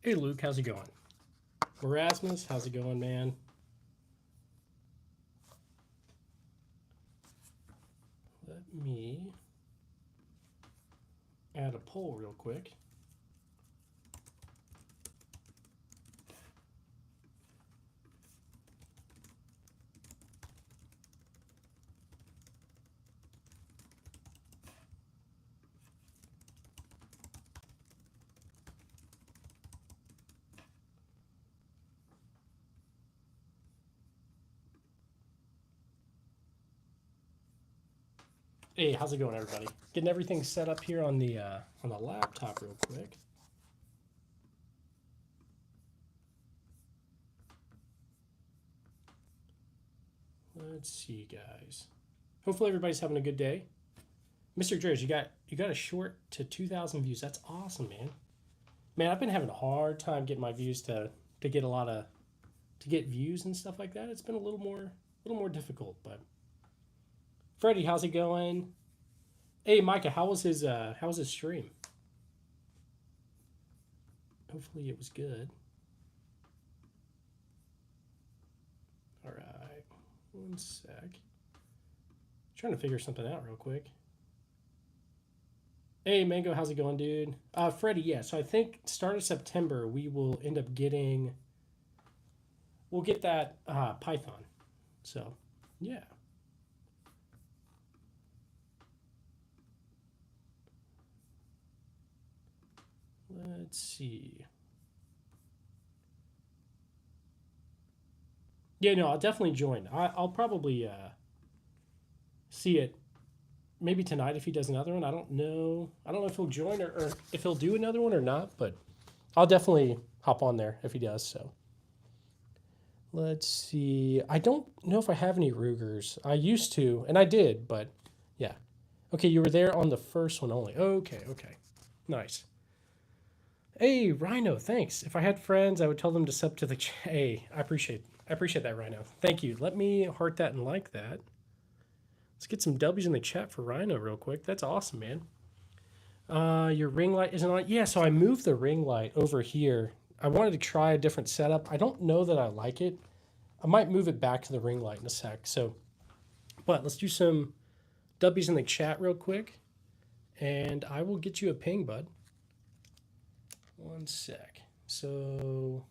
Hey Luke, how's it going? Erasmus, how's it going, man? Let me add a poll real quick. Hey, how's it going, everybody? Getting everything set up here on the laptop real quick. Let's see, guys. Hopefully everybody's having a good day. Mr. Dreers, you got a short to 2,000 views. That's awesome, man. Man, I've been having a hard time getting my views to get a lot of to get views and stuff like that. It's been a little more difficult, but Freddie, how's it going? Hey, Micah, how was his stream? Hopefully it was good. All right, one sec. Trying to figure something out real quick. Hey, Mango, how's it going, dude? Freddie, yeah. So I think start of September we will end up getting. We'll get that Python. So, yeah. Let's see. Yeah, no, I'll definitely join. I'll probably see it maybe tonight if he does another one. I don't know. I don't know if he'll join or if he'll do another one or not, but I'll definitely hop on there if he does. So let's see. I don't know if I have any Rugers. I used to, and I did, but yeah. Okay, you were there on the first one only. Okay, okay. Nice. Hey, Rhino, thanks. If I had friends, I would tell them to sub to the Hey, I appreciate that, Rhino. Thank you. Let me heart that and like that. Let's get some W's in the chat for Rhino real quick. That's awesome, man. Your ring light isn't on. Yeah, so I moved the ring light over here. I wanted to try a different setup. I don't know that I like it. I might move it back to the ring light in a sec. So, but let's do some W's in the chat real quick, and I will get you a ping, bud. One sec. So,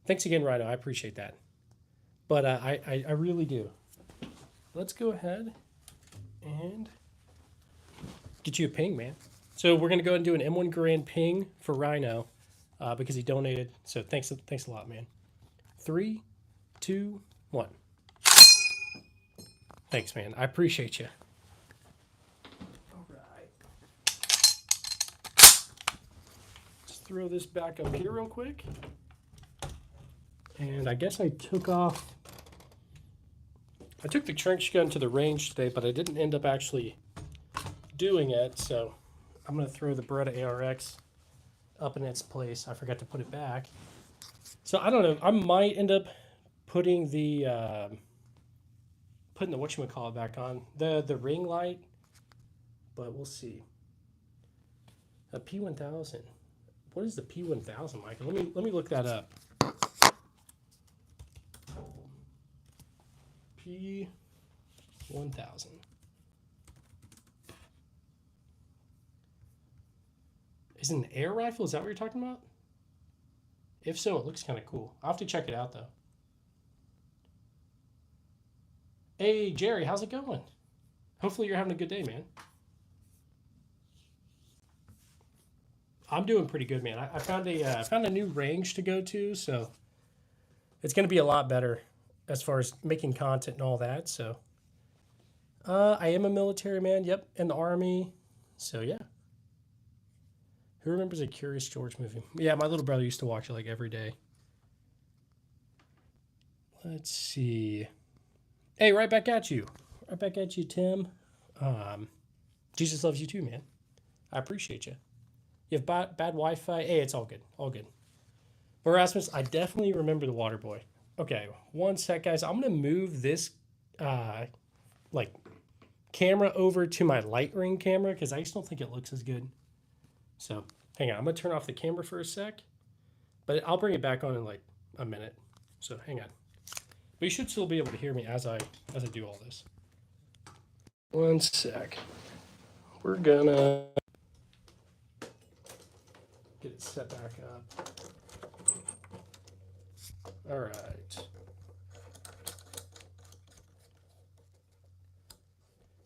thanks again, Rhino. I appreciate that. But I really do. Let's go ahead and get you a ping, man. So we're gonna go ahead and do an M1 Garand ping for Rhino because he donated. So thanks a lot, man. 3, 2, 1. Thanks, man. I appreciate you. All right. Let's throw this back up here real quick. And I guess I took the trench gun to the range today, but I didn't end up actually doing it, so I'm going to throw the Beretta ARX up in its place. I forgot to put it back. So I don't know. I might end up putting the whatchamacallit back on, the ring light, but we'll see. A P1000. What is the P1000, Michael? Let me look that up. P1000. Is it an air rifle? Is that what you're talking about? If so, it looks kind of cool. I'll have to check it out, though. Hey, Jerry, how's it going? Hopefully you're having a good day, man. I'm doing pretty good, man. I found a new range to go to, so it's going to be a lot better as far as making content and all that. So I am a military man. Yep, in the Army. So yeah. Who remembers a Curious George movie? Yeah, my little brother used to watch it like every day. Let's see. Hey, right back at you. Right back at you, Tim. Jesus loves you too, man. I appreciate you. You have bad Wi-Fi? Hey, it's all good. All good. But Erasmus, I definitely remember the Water Boy. Okay, one sec, guys. I'm going to move this like camera over to my light ring camera because I just don't think it looks as good. So hang on. I'm going to turn off the camera for a sec. But I'll bring it back on in like a minute. So hang on. But you should still be able to hear me as I do all this. One sec. We're gonna get it set back up. All right.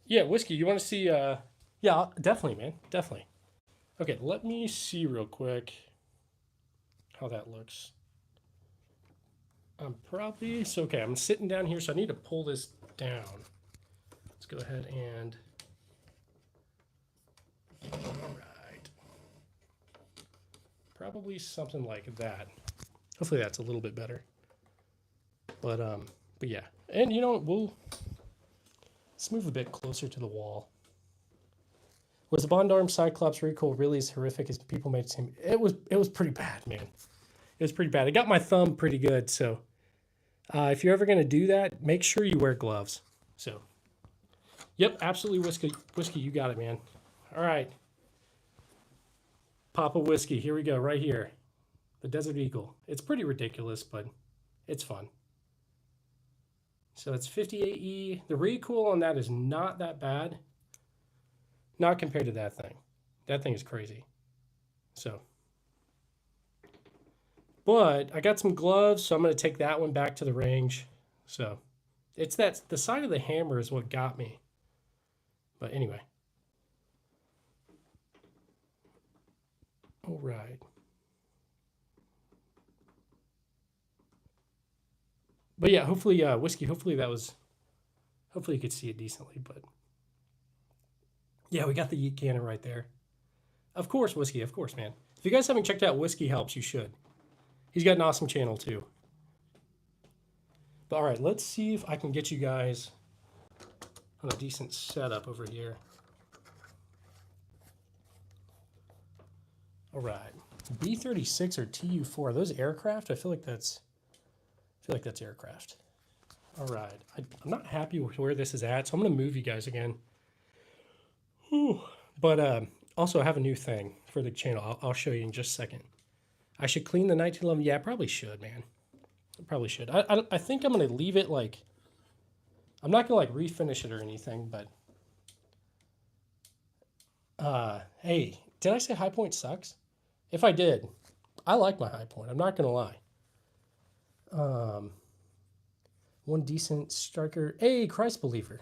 Yeah, whiskey. You want to see? Yeah, definitely, man. Definitely. Okay, let me see real quick how that looks. I'm probably so okay. I'm sitting down here, so I need to pull this down. Let's go ahead and. All right. Probably something like that. Hopefully that's a little bit better. But yeah, and you know let's move a bit closer to the wall. Was the Bond Arm Cyclops recoil really as horrific as people made it seem? It was pretty bad, man. It was pretty bad. I got my thumb pretty good, so if you're ever gonna do that, make sure you wear gloves. So, yep, absolutely whiskey. You got it, man. All right, Papa Whiskey. Here we go, right here. The Desert Eagle. It's pretty ridiculous, but it's fun. So it's 58E. The recoil on that is not that bad. Not compared to that thing. That thing is crazy. So. But I got some gloves, so I'm going to take that one back to the range. So it's that the side of the hammer is what got me. But anyway. All right. But yeah, hopefully, whiskey, hopefully you could see it decently, but yeah, we got the yeet cannon right there. Of course, whiskey, of course, man. If you guys haven't checked out Whiskey Helps, you should. He's got an awesome channel too. But all right, let's see if I can get you guys on a decent setup over here. All right, B-36 or Tu-4, are those aircraft? I feel like that's aircraft. All right, I'm not happy with where this is at, so I'm gonna move you guys again. Whew. But also I have a new thing for the channel. I'll show you in just a second. I should clean the 1911. Yeah, I probably should, man. I probably should. I think I'm gonna leave it like. I'm not gonna like refinish it or anything, but. Hey, did I say High Point sucks? If I did, I like my High Point. I'm not gonna lie. One decent striker. Hey, Christ believer.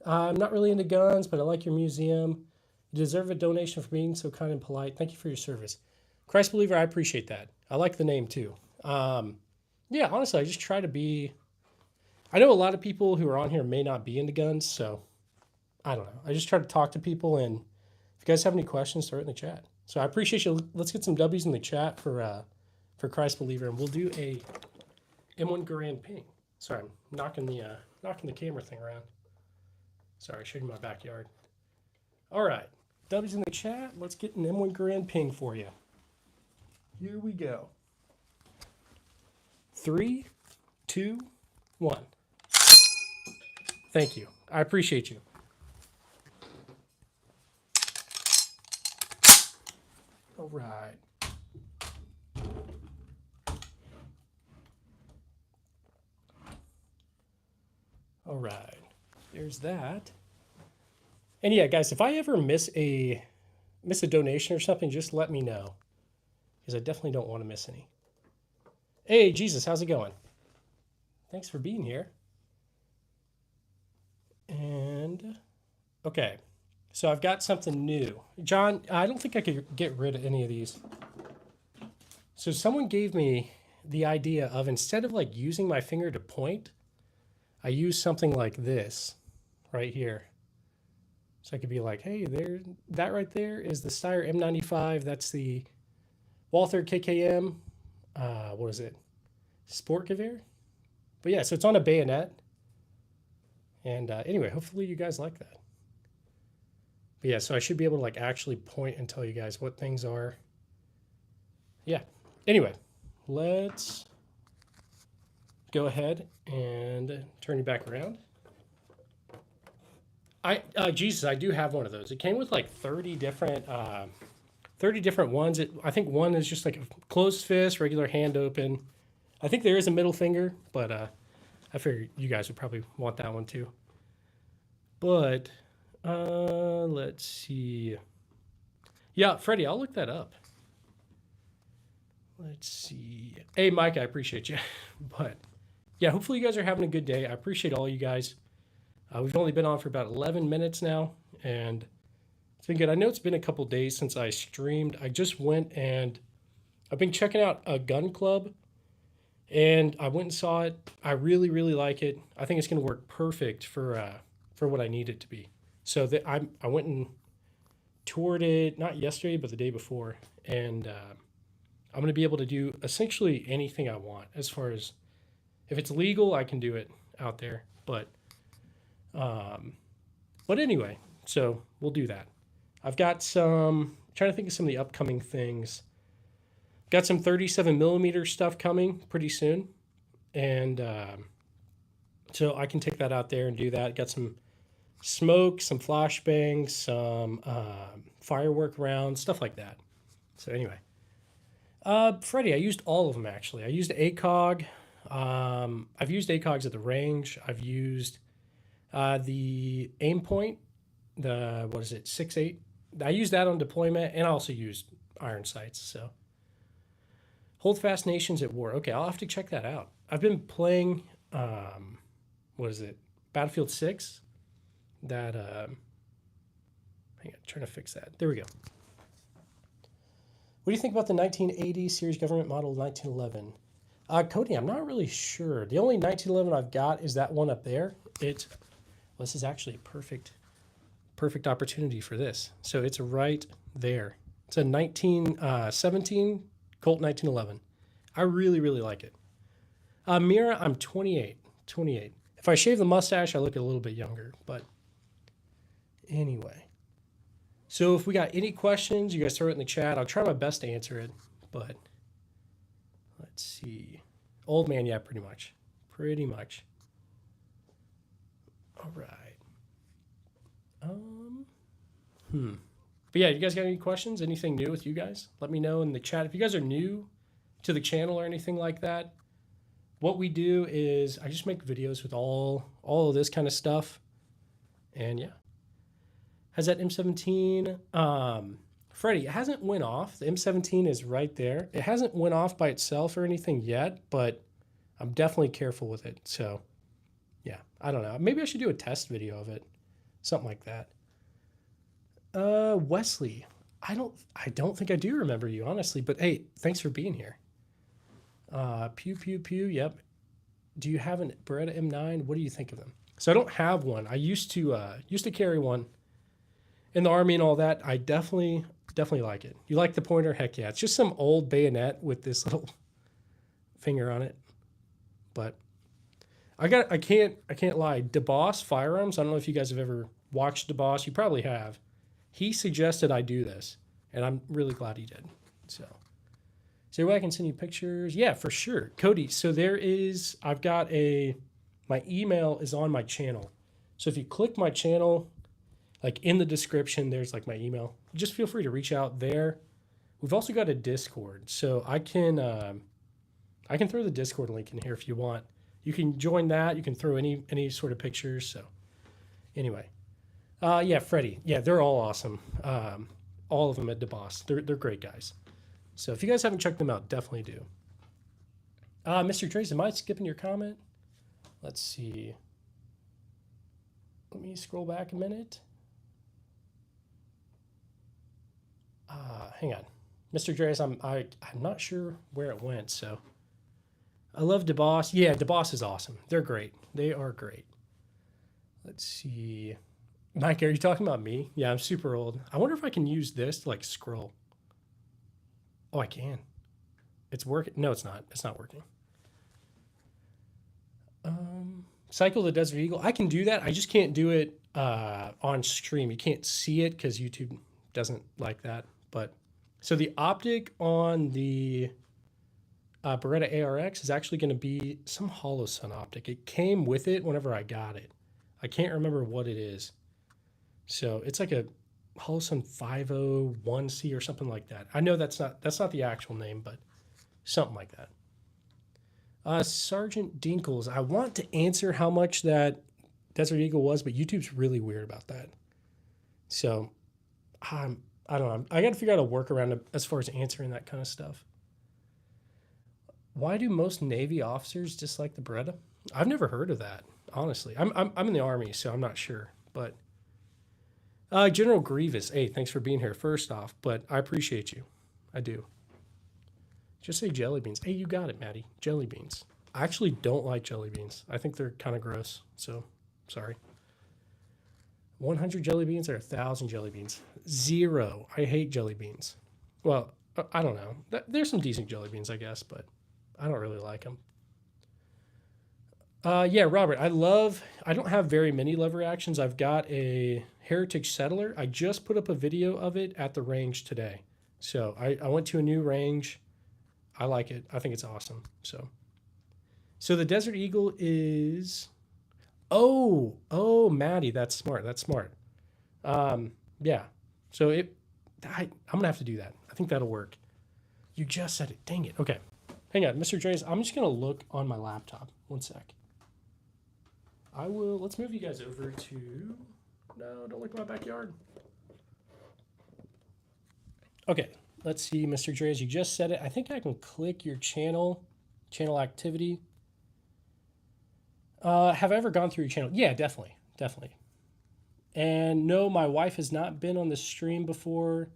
I'm not really into guns, but I like your museum. You deserve a donation for being so kind and polite. Thank you for your service. Christ believer, I appreciate that. I like the name too. Yeah, honestly, I just try to be. I know a lot of people who are on here may not be into guns, so I don't know. I just try to talk to people, and if you guys have any questions, throw it in the chat. So I appreciate you. Let's get some W's in the chat for Christ believer, and we'll do a M1 Garand ping. Sorry, I'm knocking the camera thing around. Sorry, showing my backyard. All right, W's in the chat. Let's get an M1 Garand ping for you. Here we go. 3, 2, 1. Thank you. I appreciate you. All right. All right. There's that. And yeah, guys, if I ever miss a donation or something, just let me know, because I definitely don't want to miss any. Hey, Jesus, how's it going? Thanks for being here. And okay, so I've got something new. John, I don't think I could get rid of any of these. So someone gave me the idea of, instead of like using my finger to point, I use something like this right here. So I could be like, hey, there, that right there is the Steyr M95. That's the Walther KKM. What is it? Sport Gewehr? But yeah, so it's on a bayonet. And anyway, hopefully you guys like that. But yeah, so I should be able to like actually point and tell you guys what things are. Yeah. Anyway, let's go ahead and turn you back around. Jesus, I do have one of those. It came with like 30 different 30 different ones. I think one is just like a closed fist, regular hand open. I think there is a middle finger, but I figure you guys would probably want that one too. But let's see. Yeah, Freddie, I'll look that up. Let's see. Hey, Mike, I appreciate you. But yeah, hopefully you guys are having a good day. I appreciate all you guys. We've only been on for about 11 minutes now, and it's been good. I know it's been a couple days since I streamed. I just went and I've been checking out a gun club, and I went and saw it. I really, really like it. I think it's going to work perfect for what I need it to be. So I went and toured it, not yesterday, but the day before, and I'm going to be able to do essentially anything I want. As far as if it's legal, I can do it out there. But anyway, so we'll do that. I've got some, trying to think of some of the upcoming things. Got some 37 millimeter stuff coming pretty soon. And so I can take that out there and do that. Got some smoke, some flashbangs, some firework rounds, stuff like that. So anyway, Freddie, I used all of them actually. I used ACOG. I've used ACOGs at the range. I've used the aim point, the, what is it, 6.8. I used that on deployment, and I also used iron sights. So Hold Fast Nations at War. Okay, I'll have to check that out. I've been playing, what is it, Battlefield 6. That, hang on, trying to fix that. There we go. What do you think about the 1980 series government model 1911? Cody, I'm not really sure. The only 1911 I've got is that one up there. This is actually a perfect opportunity for this. So it's right there. It's a 1917 Colt 1911. I really, really like it. Mira, I'm 28. If I shave the mustache, I look a little bit younger. But anyway. So if we got any questions, you guys throw it in the chat. I'll try my best to answer it. But let's see. Old man, yeah, pretty much. All right. But yeah, you guys got any questions? Anything new with you guys? Let me know in the chat. If you guys are new to the channel or anything like that, what we do is I just make videos with all of this kind of stuff. And yeah. Has that M17? Freddie, it hasn't went off. The M17 is right there. It hasn't went off by itself or anything yet, but I'm definitely careful with it. So yeah, I don't know. Maybe I should do a test video of it. Something like that. Wesley, I don't think I do remember you, honestly, but hey, thanks for being here. Pew, pew, pew, yep. Do you have a Beretta M9? What do you think of them? So I don't have one. I used to carry one in the Army and all that. I definitely like it. You like the pointer? Heck yeah. It's just some old bayonet with this little finger on it. But I can't lie. DeBoss Firearms, I don't know if you guys have ever watched DeBoss. You probably have. He suggested I do this, and I'm really glad he did. So I can send you pictures. Yeah, for sure. Cody, so my email is on my channel. So if you click my channel, like in the description, there's like my email. Just feel free to reach out there. We've also got a Discord, so I can throw the Discord link in here if you want. You can join that. You can throw any sort of pictures. So anyway, yeah, Freddie, yeah, they're all awesome. All of them at DeBoss, they're great guys. So if you guys haven't checked them out, definitely do. Mr. Trace, am I skipping your comment? Let's see. Let me scroll back a minute. Hang on. Mr. Dreas, I'm not sure where it went, so. I love DeBoss. Yeah, DeBoss is awesome. They're great. They are great. Let's see. Mike, are you talking about me? Yeah, I'm super old. I wonder if I can use this to like scroll. Oh, I can. It's working. No, it's not. It's not working. Cycle the Desert Eagle. I can do that. I just can't do it on stream. You can't see it because YouTube doesn't like that. But so the optic on the Beretta ARX is actually going to be some hollow sun optic. It came with it whenever I got it. I can't remember what it is. So it's like Holson 501C or something like that. I know that's not the actual name, but something like that. Sergeant Dinkles, I want to answer how much that Desert Eagle was, but YouTube's really weird about that. So I don't know. I got to figure out a workaround as far as answering that kind of stuff. Why do most Navy officers dislike the Beretta? I've never heard of that, honestly. I'm in the Army, so I'm not sure. But General Grievous, hey, thanks for being here first off, but I appreciate you. I do. Just say jelly beans. Hey, you got it, Maddie. Jelly beans. I actually don't like jelly beans. I think they're kind of gross, so sorry. 100 jelly beans or 1,000 jelly beans? 0. I hate jelly beans. Well, I don't know. There's some decent jelly beans, I guess, but I don't really like them. Yeah, Robert, I don't have very many lever actions. I've got a Heritage Settler. I just put up a video of it at the range today. So I went to a new range. I like it. I think it's awesome. So the Desert Eagle is, oh, Maddie, that's smart. That's smart. Yeah. So I'm going to have to do that. I think that'll work. You just said it. Dang it. Okay. Hang on, Mr. Dre's. I'm just going to look on my laptop. One sec. Let's move you guys over to, no, don't look at my backyard. Okay, let's see, Mr. Dre's, you just said it. I think I can click your channel activity. Have I ever gone through your channel? Yeah, definitely. And no, my wife has not been on the stream before.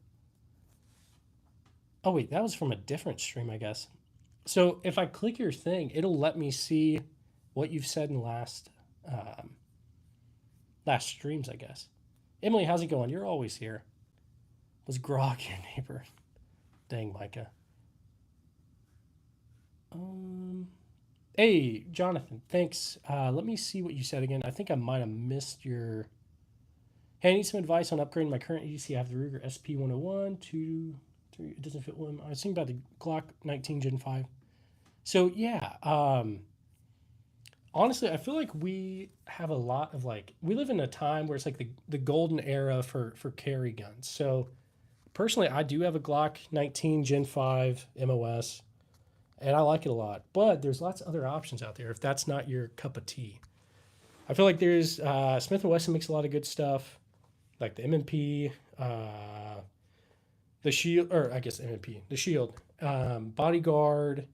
Oh wait, that was from a different stream, I guess. So if I click your thing, it'll let me see what you've said in last streams, I guess. Emily, how's it going? You're always here. Was Grog your neighbor? Dang, Micah. Hey, Jonathan, thanks. Let me see what you said again. I think I might have missed your... Hey, I need some advice on upgrading my current EDC. I have the Ruger SP101, 2, 3. It doesn't fit one. I was thinking about the Glock 19 Gen 5. So, yeah. Honestly, I feel like we have a lot of we live in a time where it's like the golden era for carry guns. So personally, I do have a Glock 19 Gen 5 MOS, and I like it a lot. But there's lots of other options out there if that's not your cup of tea. I feel like there's Smith & Wesson makes a lot of good stuff, like the M&P, the Shield, or I guess M&P, the Shield, Bodyguard.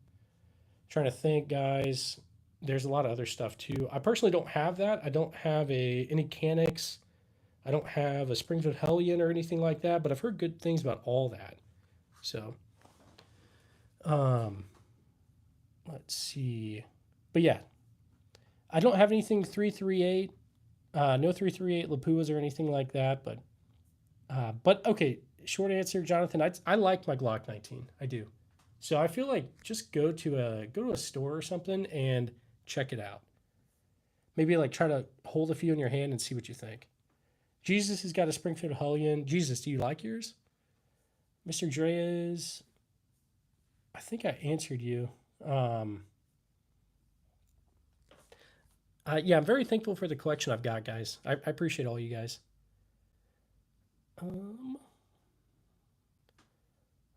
Trying to think, guys. There's a lot of other stuff too. I personally don't have that. I don't have any Canix. I don't have a Springfield Hellion or anything like that, but I've heard good things about all that. So, let's see. But yeah, I don't have anything 338. No 338 Lapuas or anything like that. But okay. Short answer, Jonathan. I like my Glock 19. I do. So I feel like just go to a store or something and check it out. Maybe try to hold a few in your hand and see what you think. Jesus has got a Springfield Hellion. Jesus, do you like yours? Mr. Dreas, I think I answered you. Yeah, I'm very thankful for the collection I've got, guys. I appreciate all you guys.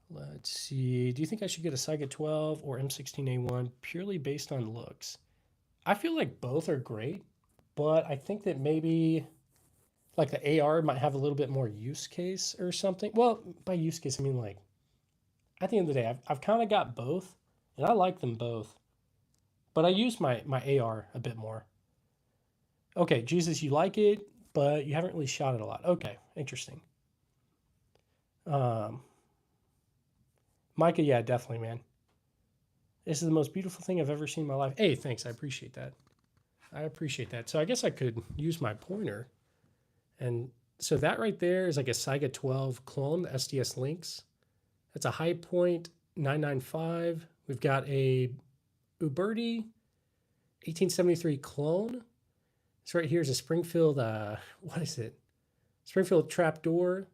Let's see. Do you think I should get a Saiga 12 or M16A1 purely based on looks? I feel like both are great, but I think that maybe the AR might have a little bit more use case or something. Well, by use case, I mean at the end of the day, I've kind of got both, and I like them both. But I use my AR a bit more. Okay, Jesus, you like it, but you haven't really shot it a lot. Okay, interesting. Micah, yeah, definitely, man. This is the most beautiful thing I've ever seen in my life. Hey, thanks. I appreciate that. So I guess I could use my pointer. And so that right there is like a Saiga 12 clone, the SDS Lynx. That's a High Point 995. We've got a Uberti 1873 clone. This right here is a Springfield, what is it? Springfield Trapdoor.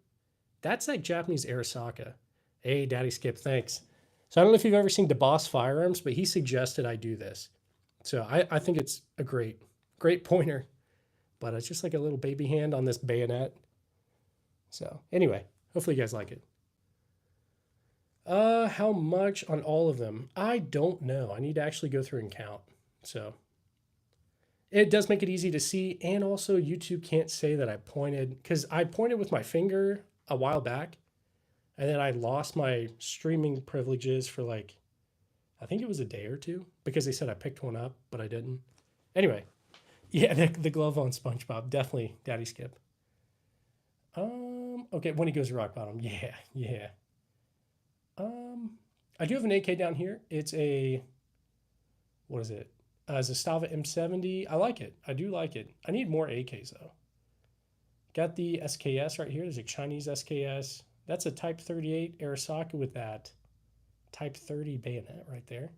That's like Japanese Arasaka. Hey, Daddy Skip, thanks. So I don't know if you've ever seen DeBoss Firearms, but he suggested I do this. So I think it's a great pointer. But it's just like a little baby hand on this bayonet. So anyway, hopefully you guys like it. How much on all of them? I don't know. I need to actually go through and count. So it does make it easy to see, and also YouTube can't say that I pointed, because I pointed with my finger a while back, and then I lost my streaming privileges for like, I think it was a day or two, because they said I picked one up, but I didn't. Anyway, yeah, the glove on SpongeBob, definitely Daddy Skip. Okay, when he goes to rock bottom, yeah, yeah. I do have an AK down here. It's a, what is it? Zastava M70. I like it. I do like it. I need more AKs though. Got the SKS right here. There's a Chinese SKS. That's a Type 38 Arisaka with that Type 30 bayonet right there.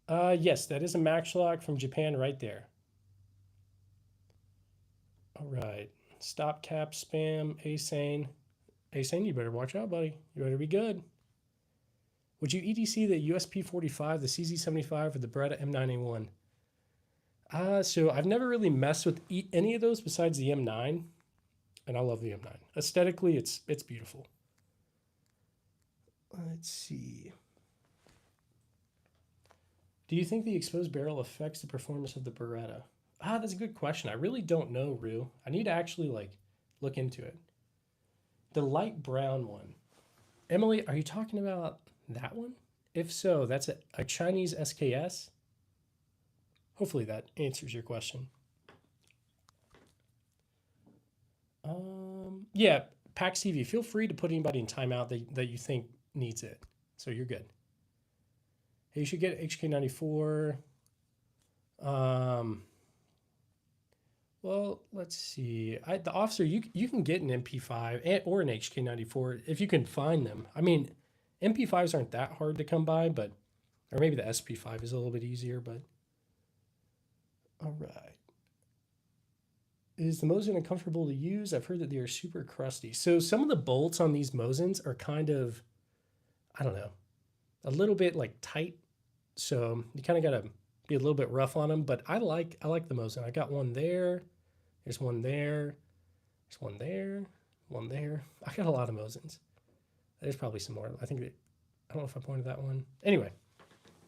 Yes, that is a Maxlock from Japan right there. All right. Stop cap spam. Asane. Asane, you better watch out, buddy. You better be good. Would you EDC the USP45, the CZ75, or the Beretta M9A1? So I've never really messed with any of those besides the M9, and I love the M9. Aesthetically, it's beautiful. Let's see. Do you think the exposed barrel affects the performance of the Beretta? That's a good question. I really don't know, Rue. I need to actually look into it. The light brown one. Emily, are you talking about that one? If so, that's a Chinese SKS. Hopefully that answers your question. Yeah, Pax TV, feel free to put anybody in timeout that you think needs it. So you're good. Hey, you should get HK94. Well, let's see. The officer, you can get an MP5 or an HK94 if you can find them. I mean, MP5s aren't that hard to come by, but, or maybe the SP5 is a little bit easier, but. All right. Is the Mosin uncomfortable to use? I've heard that they are super crusty. So some of the bolts on these Mosins are kind of, I don't know, a little bit like tight. So you kind of got to be a little bit rough on them, but I like the Mosin. I got one there. There's one there. There's one there. One there. I got a lot of Mosins. There's probably some more. I don't know if I pointed that one. Anyway,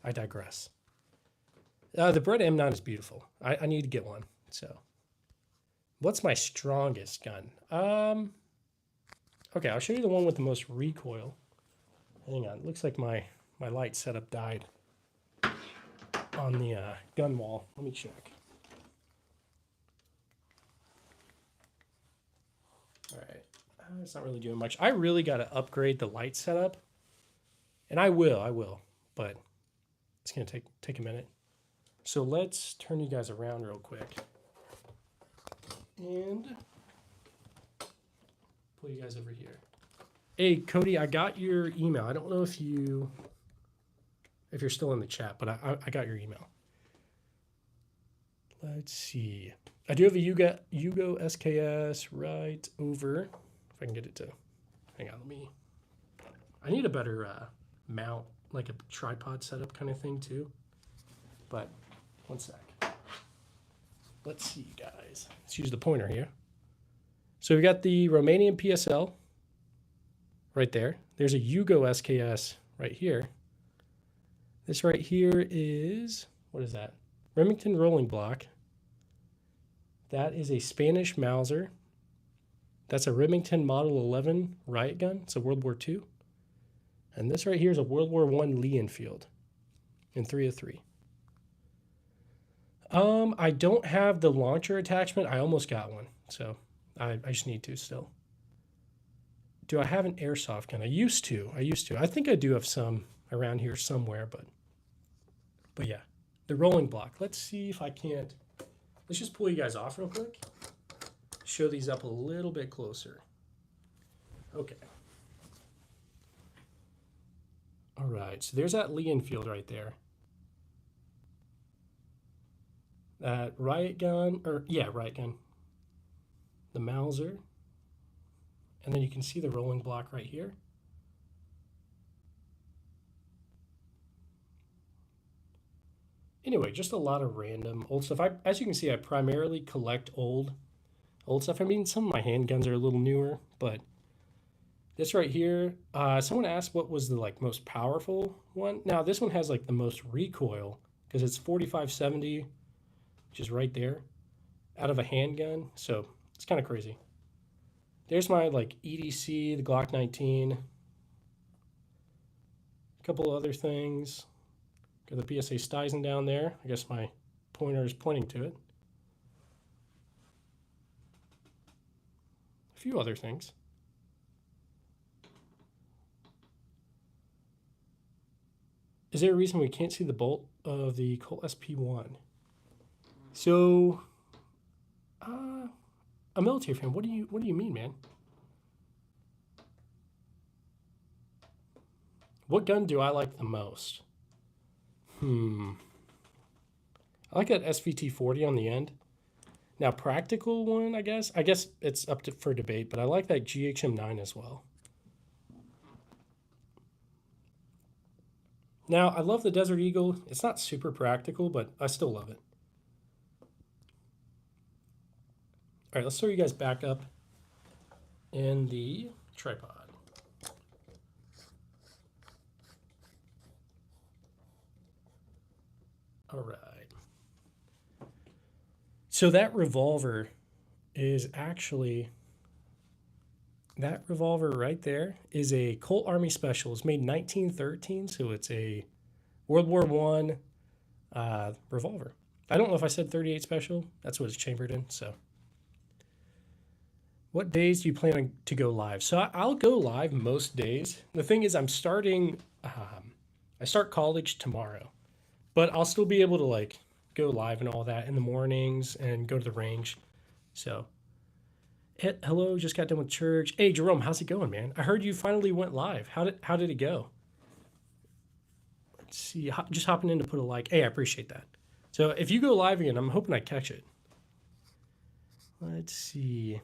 I digress. The Beretta M9 is beautiful. I need to get one. So, what's my strongest gun? Okay, I'll show you the one with the most recoil. Hang on. Looks like my light setup died on the gun wall. Let me check. All right. It's not really doing much. I really got to upgrade the light setup. And I will. But it's going to take a minute. So let's turn you guys around real quick. And pull you guys over here. Hey, Cody, I got your email. I don't know if you're still in the chat, but I got your email. Let's see. I do have a Yugo SKS right over. If I can get it to, hang on, I need a better mount, like a tripod setup kind of thing too. But one sec. Let's see, guys. Let's use the pointer here. So we got the Romanian PSL right there. There's a Yugo SKS right here. This right here is, what is that? Remington rolling block. That is a Spanish Mauser. That's a Remington Model 11 riot gun. It's a World War II. And this right here is a World War I Lee Enfield in 303. I don't have the launcher attachment. I almost got one, so I just need to still. Do I have an airsoft gun? I used to. I think I do have some around here somewhere, but yeah, the rolling block. Let's see if I can't. Let's just pull you guys off real quick. Show these up a little bit closer. Okay. All right, so there's that Lee Enfield right there. That riot gun, riot gun. The Mauser. And then you can see the rolling block right here. Anyway, just a lot of random old stuff. As you can see, I primarily collect old old stuff. I mean, some of my handguns are a little newer, but this right here, someone asked what was the like most powerful one. Now this one has like the most recoil because it's 4570, which is right there, out of a handgun. So it's kind of crazy. There's my like EDC, the Glock 19, a couple other things. Got the PSA Stizen down there. I guess my pointer is pointing to it. A few other things. Is there a reason we can't see the bolt of the Colt SP1? So, a military fan. What do you mean, man? What gun do I like the most? I like that SVT-40 on the end. Now, practical one, I guess. I guess it's up for debate, but I like that GHM9 as well. Now, I love the Desert Eagle. It's not super practical, but I still love it. All right, let's throw you guys back up in the tripod. All right. So that revolver is actually, that revolver right there is a Colt Army Special. It's made in 1913, so it's a World War I revolver. I don't know if I said 38 Special. That's what it's chambered in, so. What days do you plan on to go live? So I'll go live most days. The thing is, I'm starting, I start college tomorrow, but I'll still be able to like go live and all that in the mornings and go to the range. So, hello, just got done with church. Hey, Jerome, how's it going, man? I heard you finally went live. How did it go? Let's see, just hopping in to put a like. Hey, I appreciate that. So if you go live again, I'm hoping I catch it. Let's see.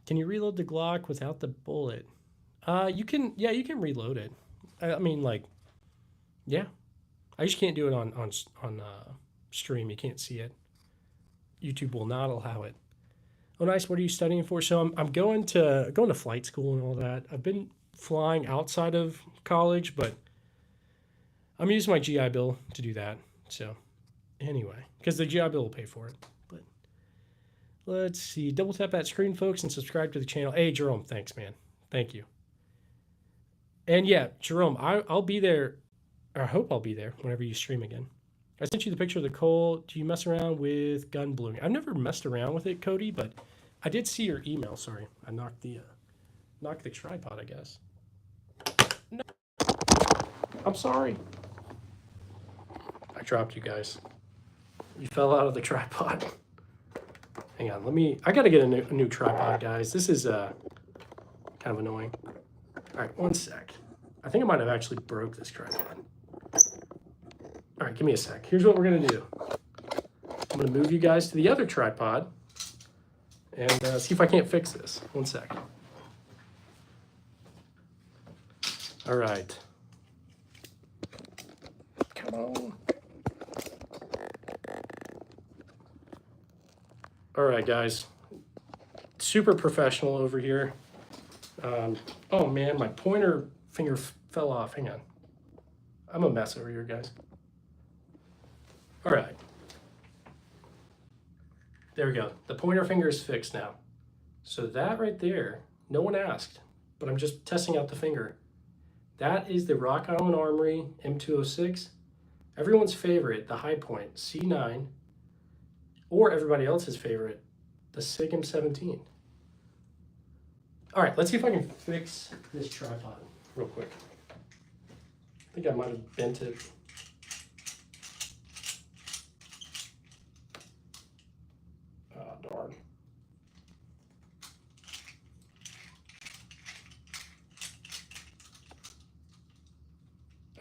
Can you reload the Glock without the bullet? You can reload it. I mean, like, yeah. I just can't do it on stream. You can't see it. YouTube will not allow it. Oh, nice. What are you studying for? So I'm going to flight school and all that. I've been flying outside of college, but I'm using my GI Bill to do that. So anyway, because the GI Bill will pay for it. But let's see. Double tap that screen, folks, and subscribe to the channel. Hey, Jerome, thanks, man. Thank you. And yeah, Jerome, I'll be there. Or I hope I'll be there whenever you stream again. I sent you the picture of the Colt. Do you mess around with gun bluing? I've never messed around with it, Cody, but I did see your email. Sorry, I knocked the tripod, I guess. No, I'm sorry. I dropped you guys. You fell out of the tripod. Hang on, I gotta get a new tripod, guys. This is kind of annoying. All right, one sec. I think I might have actually broke this tripod. All right, give me a sec. Here's what we're gonna do. I'm gonna move you guys to the other tripod and see if I can't fix this. One sec. All right. Come on. All right, guys. Super professional over here. Oh man, my pointer finger fell off. Hang on. I'm a mess over here, guys. All right. There we go. The pointer finger is fixed now. So that right there, no one asked, but I'm just testing out the finger. That is the Rock Island Armory M206. Everyone's favorite, the High Point C9, or everybody else's favorite, the Sig M17. All right, let's see if I can fix this tripod real quick. I think I might have bent it. Oh, darn.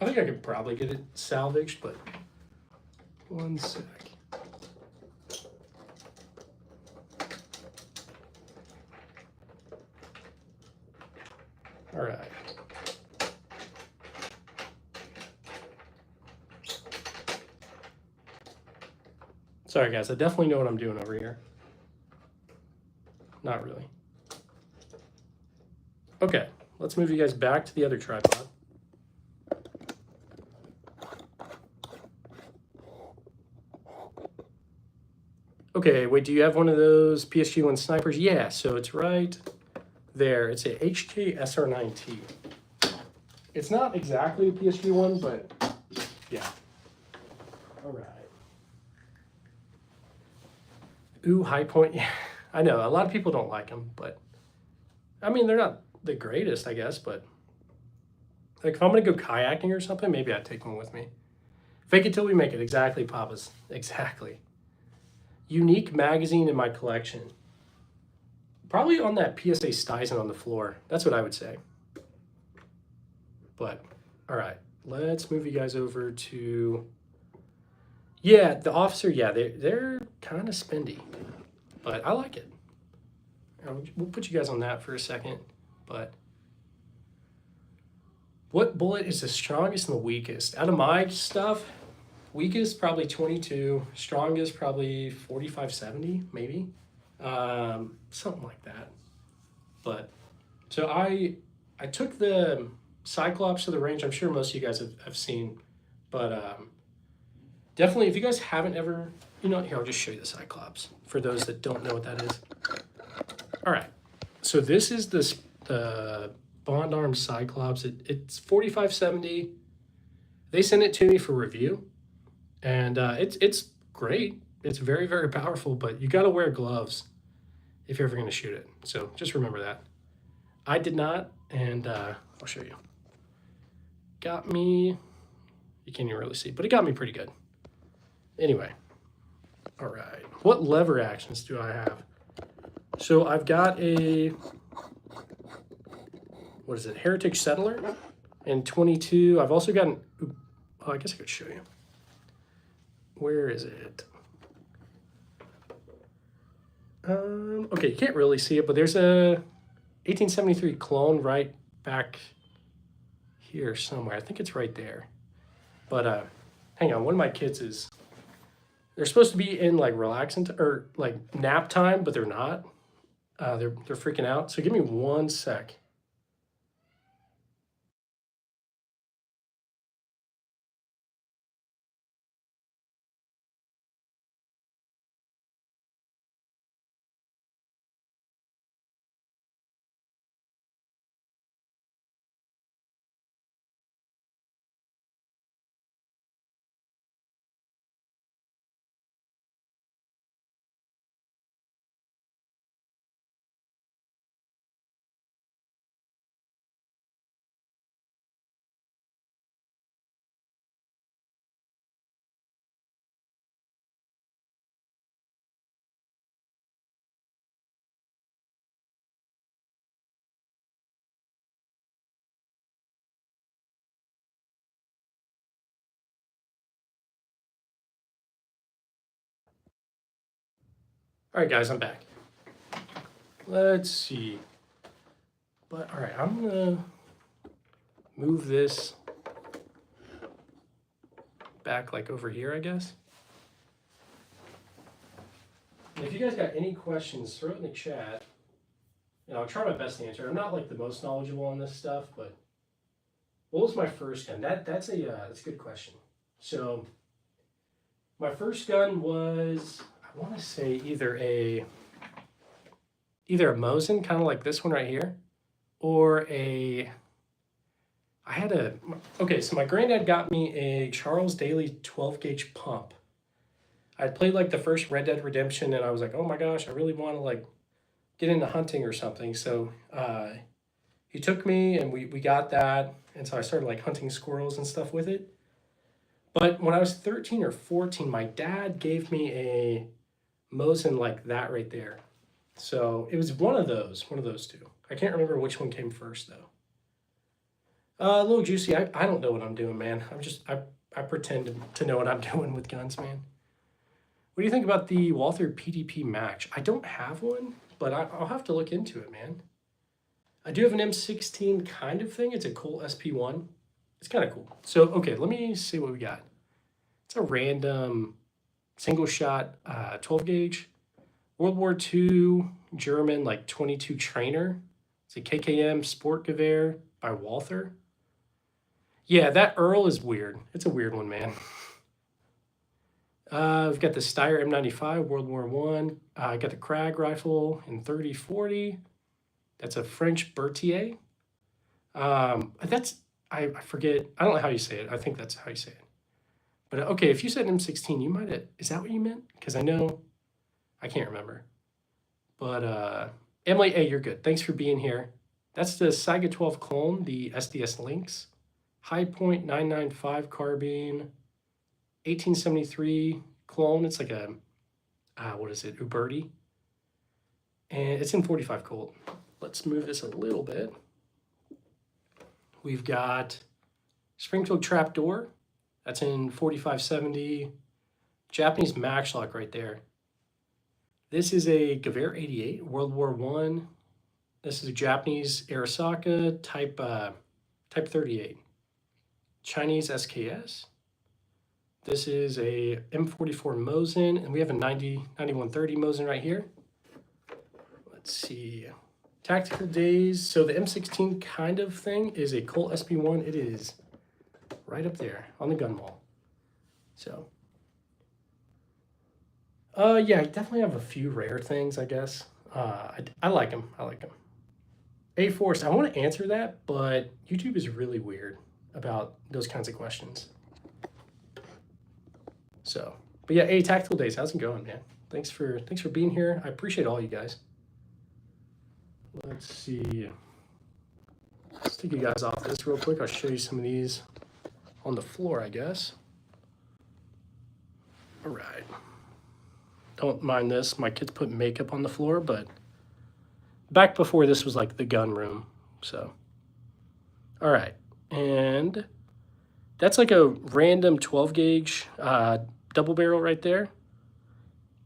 I think I could probably get it salvaged, but one sec. All right. Sorry, guys. I definitely know what I'm doing over here. not really. Okay, let's move you guys back to the other tripod. Okay, wait, do you have one of those PSG-1 snipers? Yeah, so it's right there. It's a HK SR9T. It's not exactly a PSG-1, but yeah. All right. Ooh, high point. Yeah, I know. A lot of people don't like them, but I mean, they're not the greatest, I guess, but like if I'm going to go kayaking or something, maybe I'd take one with me. Fake it till we make it. Exactly, Papas. Exactly. Unique magazine in my collection. Probably on that PSA Stuyvesant on the floor. That's what I would say. But, all right. Let's move you guys over to... Yeah, the officer, yeah, they're kind of spendy. But I like it. We'll put you guys on that for a second. But what bullet is the strongest and the weakest? Out of my stuff, weakest probably 22, strongest probably 45-70, maybe. Something like that. But so I took the Cyclops to the range. I'm sure most of you guys have seen, but definitely if you guys haven't ever, you know, here, I'll just show you the Cyclops for those that don't know what that is. All right, so this is the Bond Arms Cyclops. It's 45-70. They sent it to me for review, and it's great. It's very, very powerful, but you got to wear gloves if you're ever going to shoot it. So just remember that. I did not, and I'll show you. Got me, you can't even really see, but it got me pretty good. Anyway, all right. What lever actions do I have? So I've got a, what is it, Heritage Settler and 22. I've also got an, oh, I guess I could show you. Where is it? Okay, you can't really see it, but there's a 1873 clone right back here somewhere. I think it's right there. But hang on, one of my kids is, they're supposed to be in like relaxing or like nap time, but they're not. They're freaking out. So give me one sec. All right, guys, I'm back. Let's see. But all right, I'm gonna move this back like over here, I guess. And if you guys got any questions, throw it in the chat. And I'll try my best to answer. I'm not like the most knowledgeable on this stuff, but what was my first gun? That's a good question. So my first gun was, I want to say either a Mosin, kind of like this one right here, or I had okay, so my granddad got me a Charles Daly 12 gauge pump. I'd played like the first Red Dead Redemption and I was like, oh my gosh, I really want to like get into hunting or something. So he took me and we got that. And so I started like hunting squirrels and stuff with it. But when I was 13 or 14, my dad gave me a Mosin like that right there. So it was one of those two. I can't remember which one came first though. A little juicy. I don't know what I'm doing, man. I pretend to know what I'm doing with guns, man. What do you think about the Walther PDP Match? I don't have one, but I'll have to look into it, man. I do have an M16 kind of thing. It's a Colt SP1. It's kind of cool. So, okay, let me see what we got. It's a random single shot 12 gauge. World War II German like 22 trainer. It's a KKM Sport Gewehr by Walther. Yeah, that Earl is weird. It's a weird one, man. We've got the Steyr M95 World War One. I got the Krag rifle in 3040. That's a French Berthier. That's I forget. I don't know how you say it. I think that's how you say it. But okay, if you said M16, you might have. Is that what you meant? Because I know, I can't remember. But Emily, hey, you're good. Thanks for being here. That's the Saiga 12 clone, the SDS Lynx. High Point 995 carbine. 1873 clone. It's like a, what is it, Uberti. And it's in 45 Colt. Let's move this a little bit. We've got Springfield Trapdoor. That's in 4570. Japanese matchlock right there. This is a Gewehr 88, World War One. This is a Japanese Arisaka type 38. Chinese SKS. This is a M44 Mosin, and we have a 9130 Mosin right here. Let's see. Tactical Days. So the M16 kind of thing is a Colt SB1. It is right up there on the gun wall. So, yeah, I definitely have a few rare things, I guess. I like them. I like them. A Force, I want to answer that, but YouTube is really weird about those kinds of questions. So, but yeah, Tactical Days, how's it going, man? Thanks for being here. I appreciate all you guys. Let's see. Let's take you guys off this real quick. I'll show you some of these on the floor, I guess. All right. Don't mind this. My kids put makeup on the floor, but back before this was like the gun room. So, all right. And that's like a random 12 gauge double barrel right there.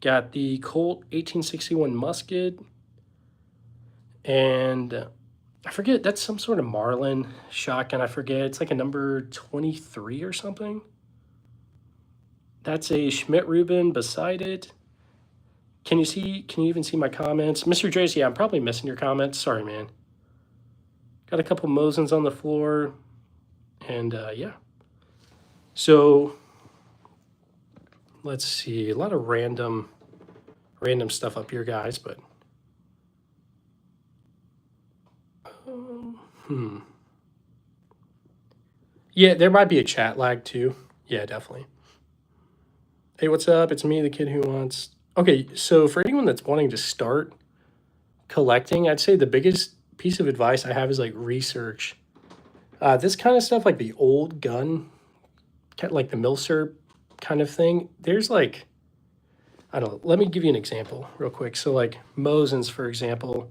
Got the Colt 1861 musket. And I forget, that's some sort of Marlin shotgun. I forget. It's like a number 23 or something. That's a Schmidt-Rubin beside it. Can you even see my comments? Mr. Jace, yeah, I'm probably missing your comments. Sorry, man. Got a couple Mosins on the floor. And yeah. So let's see. A lot of random stuff up here, guys, but yeah, there might be a chat lag too. Yeah, definitely. Hey, what's up? It's me, the kid who wants... Okay, so for anyone that's wanting to start collecting, I'd say the biggest piece of advice I have is like research. This kind of stuff, like the old gun, like the Milsurp kind of thing, there's like, I don't know, let me give you an example real quick. So like Mosins, for example,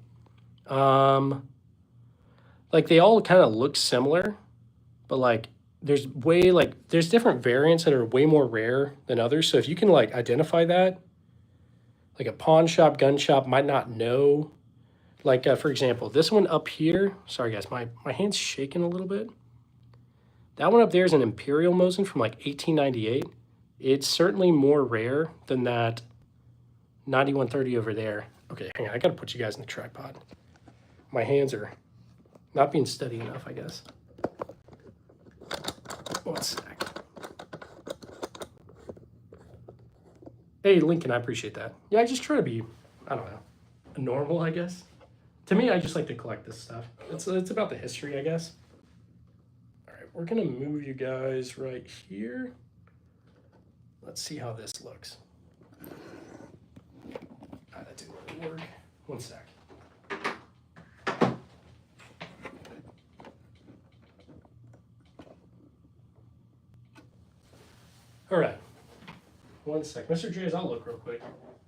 like they all kind of look similar, but like there's different variants that are way more rare than others. So if you can like identify that, like a pawn shop, gun shop might not know. Like for example, this one up here, sorry guys, my hand's shaking a little bit. That one up there is an Imperial Mosin from like 1898. It's certainly more rare than that 9130 over there. Okay, hang on, I gotta put you guys in the tripod. My hands are not being steady enough, I guess. 1 sec. Hey, Lincoln, I appreciate that. Yeah, I just try to be, I don't know, normal, I guess. To me, I just like to collect this stuff. It's about the history, I guess. All right, we're gonna move you guys right here. Let's see how this looks. That didn't really work. 1 sec. All right. 1 sec. Mr. J's, I'll look real quick.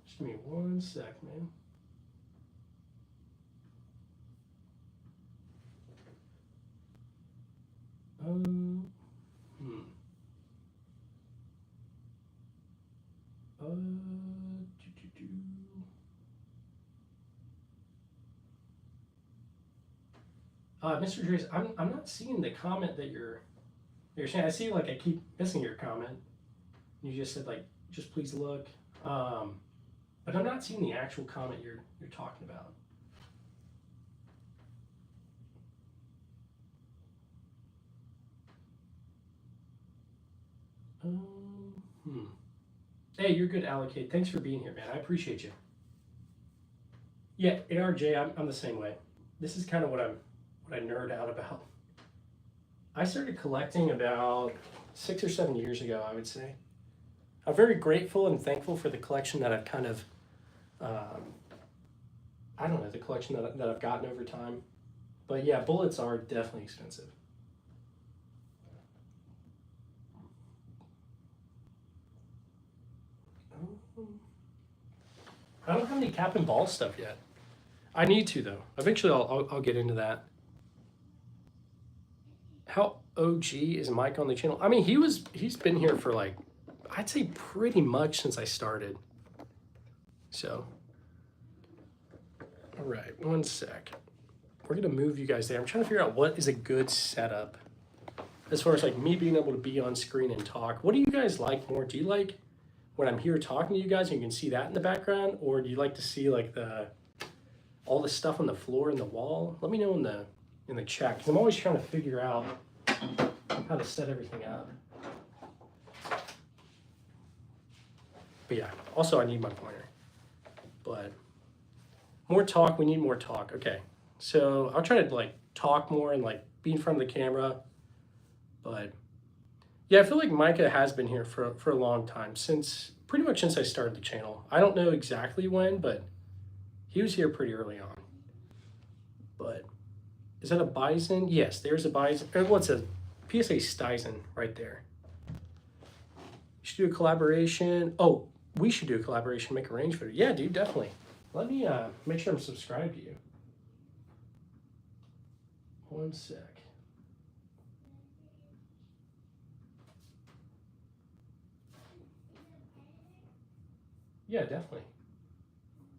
Just give me 1 sec, man. Mr. J's, I'm not seeing the comment that you're saying. I see like I keep missing your comment. You just said like, just please look. But I'm not seeing the actual comment you're talking about. Hey, you're good, Allocate. Thanks for being here, man. I appreciate you. Yeah, ARJ, I'm the same way. This is kind of what I nerd out about. I started collecting about 6 or 7 years ago, I would say. I'm very grateful and thankful for the collection that I've kind of, I don't know, the collection that I've gotten over time. But yeah, bullets are definitely expensive. I don't have any cap and ball stuff yet. I need to though. Eventually, I'll get into that. How OG is Mike on the channel? I mean, he's been here for like, I'd say pretty much since I started. So, all right, one sec. We're gonna move you guys there. I'm trying to figure out what is a good setup as far as like me being able to be on screen and talk. What do you guys like more? Do you like when I'm here talking to you guys and you can see that in the background, or do you like to see like all the stuff on the floor and the wall? Let me know in the chat, because I'm always trying to figure out how to set everything up. But yeah, also I need my pointer. But more talk, we need more talk. Okay, so I'll try to like talk more and like be in front of the camera. But yeah, I feel like Micah has been here for a long time, pretty much since I started the channel. I don't know exactly when, but he was here pretty early on. But is that a bison? Yes, there's a bison. What's a PSA Stizen right there? You should do a collaboration. Oh, we should do a collaboration, make a rangefinder. Yeah, dude, definitely. Let me make sure I'm subscribed to you. One sec. Yeah, definitely.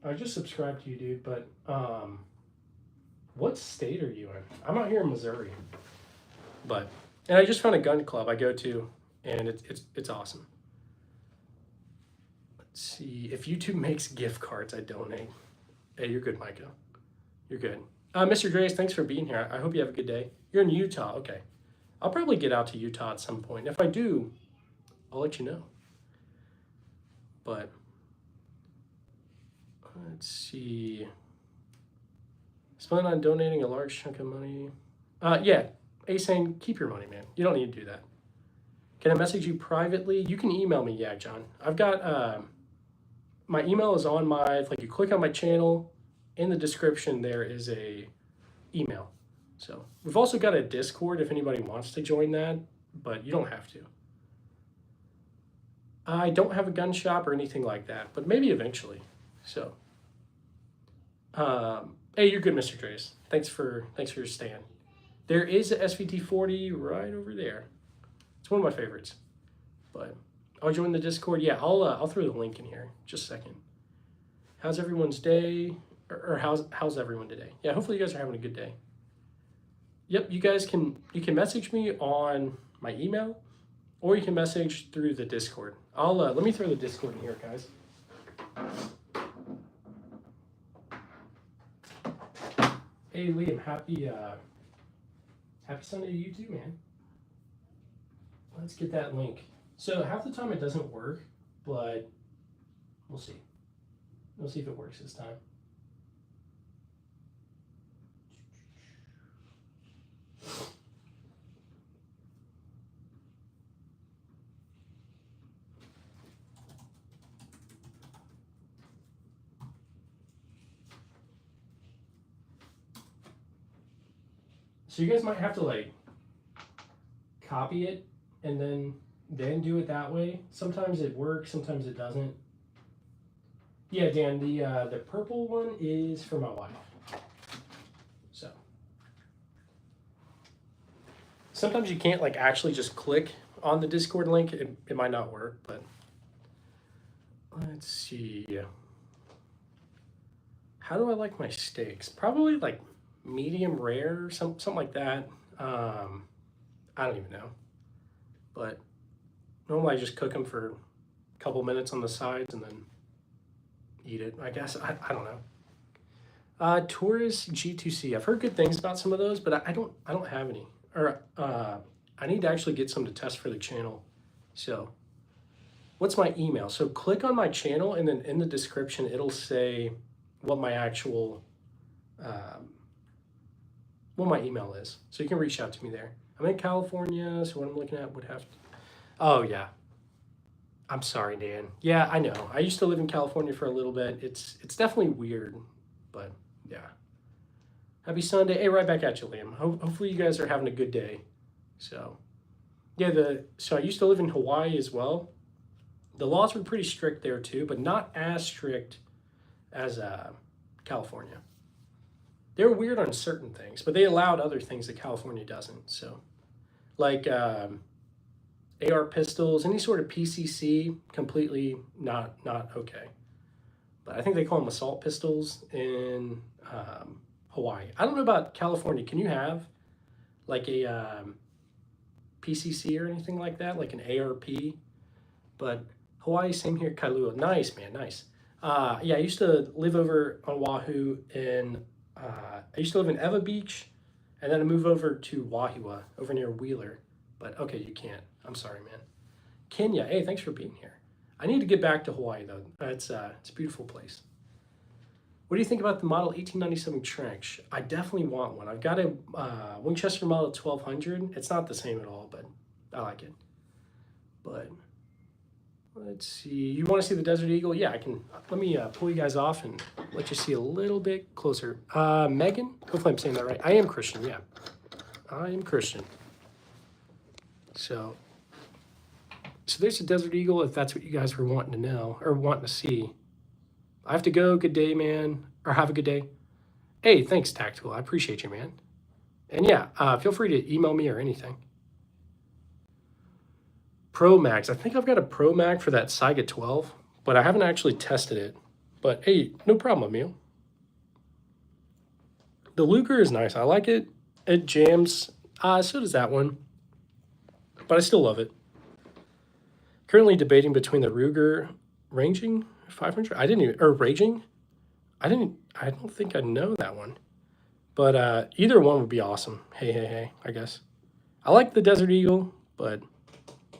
I just subscribed to you, dude, but what state are you in? I'm out here in Missouri. And I just found a gun club I go to, and it's awesome. Let's see. If YouTube makes gift cards, I donate. Hey, you're good, Micah. You're good. Mr. Grace, thanks for being here. I hope you have a good day. You're in Utah. Okay. I'll probably get out to Utah at some point. If I do, I'll let you know. But let's see. Plan on donating a large chunk of money. Yeah. Asane, keep your money, man. You don't need to do that. Can I message you privately? You can email me, yeah, John. I've got my email is on you click on my channel, in the description there is a email. So we've also got a Discord if anybody wants to join that, but you don't have to. I don't have a gun shop or anything like that, but maybe eventually. So, hey, you're good, Mr. Trace. Thanks for your stand. There is a SVT40 right over there. It's one of my favorites. But I'll join the Discord. Yeah, I'll throw the link in here. Just a second. How's everyone's day? Or how's everyone today? Yeah, hopefully you guys are having a good day. Yep, you can message me on my email, or you can message through the Discord. Let me throw the Discord in here, guys. Hey Liam, happy Sunday to you too, man. Let's get that link. So half the time it doesn't work, but we'll see. We'll see if it works this time. So you guys might have to like copy it and then do it that way. Sometimes it works, sometimes it doesn't. Yeah, Dan, the purple one is for my wife. So sometimes you can't like actually just click on the Discord link. It might not work, but let's see. How do I like my steaks? Probably like medium rare, something like that. I don't even know, but normally I just cook them for a couple minutes on the sides and then eat it, I guess. I don't know. Taurus G2C. I've heard good things about some of those, but I don't have any. Or I need to actually get some to test for the channel. So, what's my email? So click on my channel, and then in the description it'll say what my actual what my email is. So you can reach out to me there. I'm in California, so what I'm looking at would have to. Oh yeah, I'm sorry, Dan. Yeah, I know. I used to live in California for a little bit. It's definitely weird, but yeah. Happy Sunday. Hey, right back at you, Liam. Hopefully you guys are having a good day. So yeah, so I used to live in Hawaii as well. The laws were pretty strict there too, but not as strict as California. They were weird on certain things, but they allowed other things that California doesn't. So like AR pistols, any sort of PCC, completely not okay. But I think they call them assault pistols in Hawaii. I don't know about California. Can you have like a PCC or anything like that, like an ARP? But Hawaii, same here. Kailua, nice man, nice. Yeah, I used to live over on Oahu, and I used to live in Eva Beach, and then I moved over to Wahiwa, over near Wheeler. But okay, you can't. I'm sorry, man. Kenya, hey, thanks for being here. I need to get back to Hawaii though. It's a beautiful place. What do you think about the model 1897 trench? I definitely want one. I've got a Winchester model 1200. It's not the same at all, but I like it. But let's see. You want to see the Desert Eagle? Yeah, I can. Let me pull you guys off and let you see a little bit closer. Megan, hopefully I'm saying that right. I am Christian, yeah. I am Christian. So there's a Desert Eagle, if that's what you guys were wanting to know or wanting to see. I have to go. Good day, man. Or have a good day. Hey, thanks, Tactical. I appreciate you, man. And yeah, feel free to email me or anything. Pro Max. I think I've got a Pro Mag for that Saiga 12, but I haven't actually tested it. But hey, no problem, Emil. The Luger is nice. I like it. It jams. So does that one. But I still love it. Currently debating between the Ruger Ranging 500. Raging. I don't think I know that one. But either one would be awesome. Hey, I guess. I like the Desert Eagle, but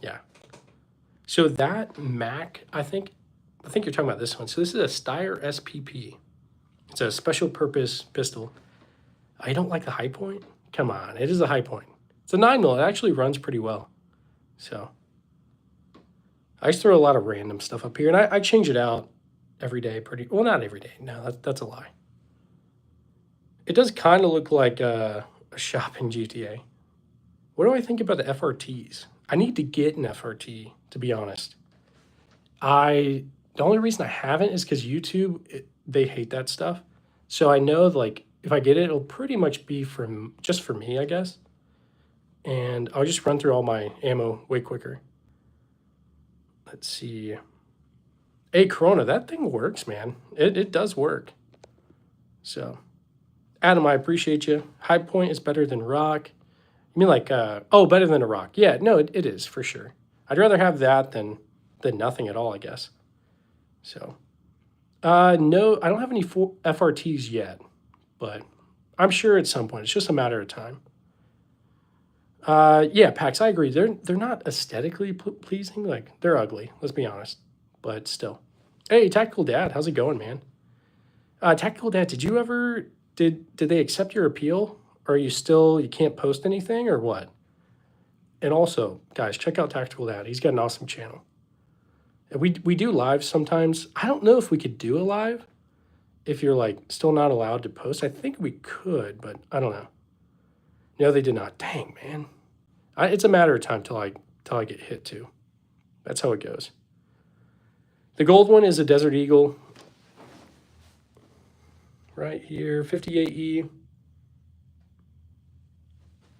yeah. So that Mac, I think you're talking about this one. So this is a Steyr SPP. It's a special purpose pistol. I don't like the high point. Come on, it is a high point. It's a 9mm. It actually runs pretty well. So I just throw a lot of random stuff up here, and I change it out every day. Well, not every day. No, that's a lie. It does kind of look like a shop in GTA. What do I think about the FRTs? I need to get an FRT, to be honest. The only reason I haven't is because YouTube, they hate that stuff. So I know, like, if I get it, it'll pretty much be just for me, I guess. And I'll just run through all my ammo way quicker. Let's see. Hey, Corona, that thing works, man. It does work. So, Adam, I appreciate you. High point is better than rock. You mean like, better than a rock. Yeah, no, it is, for sure. I'd rather have that than nothing at all, I guess. So, no, I don't have any FRTs yet, but I'm sure at some point. It's just a matter of time. Yeah, Pax, I agree. They're not aesthetically pleasing. Like, they're ugly, let's be honest. But still. Hey, Tactical Dad, how's it going, man? Tactical Dad, did they accept your appeal? Or are you can't post anything, or what? And also, guys, check out Tactical Dad. He's got an awesome channel. And we do live sometimes. I don't know if we could do a live if you're, like, still not allowed to post. I think we could, but I don't know. No, they did not. Dang, man. It's a matter of time till I get hit too. That's how it goes. The gold one is a Desert Eagle. Right here, 58E.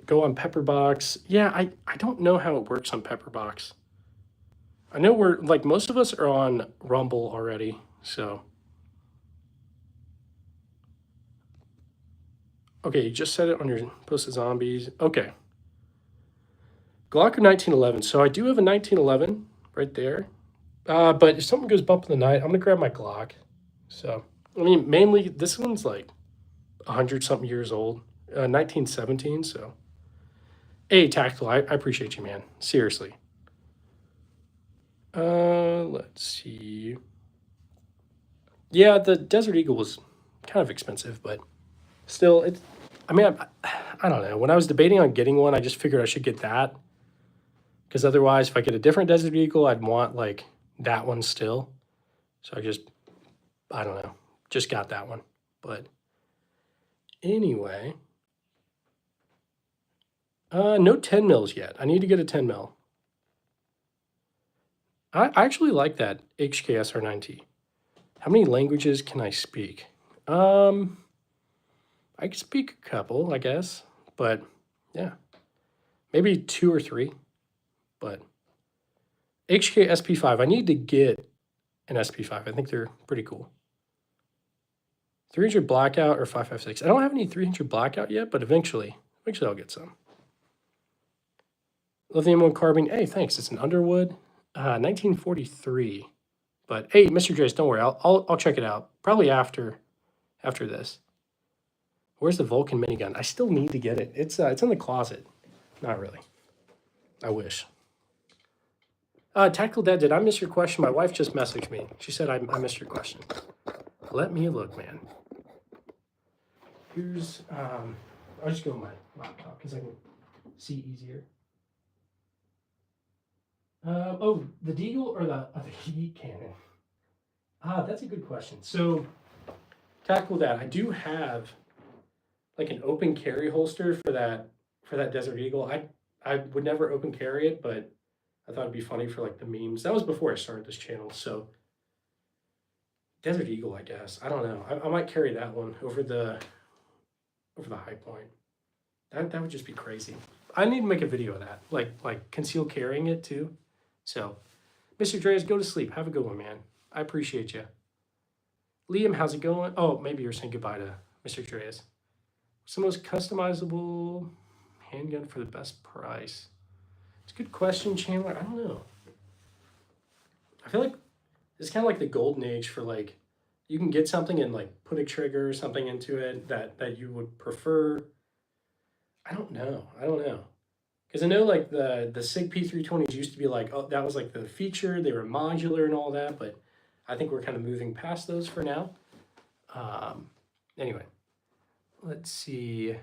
Go on Pepperbox. Yeah, I don't know how it works on Pepperbox. I know most of us are on Rumble already, so. Okay, you just said it on your posted zombies. Okay. Glock 1911. So I do have a 1911 right there. But if something goes bump in the night, I'm going to grab my Glock. So, I mean, mainly this one's like 100-something years old, 1917. So, hey, Tactical, I appreciate you, man. Seriously. Let's see. Yeah, the Desert Eagle was kind of expensive, but still, it's. I mean, I don't know. When I was debating on getting one, I just figured I should get that because otherwise, if I get a different Desert Eagle, I'd want like that one still. So I don't know, just got that one. But anyway, no 10 mils yet. I need to get a 10 mil. I actually like that HKSR9T. How many languages can I speak? I can speak a couple, I guess, but yeah, maybe 2 or 3. But HK SP5, I need to get an SP5. I think they're pretty cool. 300 blackout or 5.56. I don't have any 300 blackout yet, but eventually I'll get some. Lithium one carbine. Hey, thanks. It's an Underwood, 1943. But hey, Mr. Jace, don't worry. I'll check it out probably after this. Where's the Vulcan minigun? I still need to get it. It's in the closet. Not really. I wish. Tactical Dad, did I miss your question? My wife just messaged me. She said I missed your question. Let me look, man. Here's I'll just go with my laptop because I can see easier. Oh, the Deagle or the heat cannon? That's a good question. So, Tactical Dad, I do have like an open carry holster for that Desert Eagle. I would never open carry it, but I thought it'd be funny for like the memes. That was before I started this channel, so Desert Eagle, I guess. I don't know. I might carry that one over the high point. That would just be crazy. I need to make a video of that, like conceal carrying it too. So, Mr. Dreas, go to sleep. Have a good one, man. I appreciate you. Liam, how's it going? Oh, maybe you're saying goodbye to Mr. Dreas. What's the most customizable handgun for the best price? It's a good question, Chandler. I don't know. I feel like it's kind of like the golden age for like, you can get something and like put a trigger or something into it that you would prefer. I don't know. Because I know like the Sig P320s used to be like, oh, that was like the feature. They were modular and all that, but I think we're kind of moving past those for now. Anyway, let's see.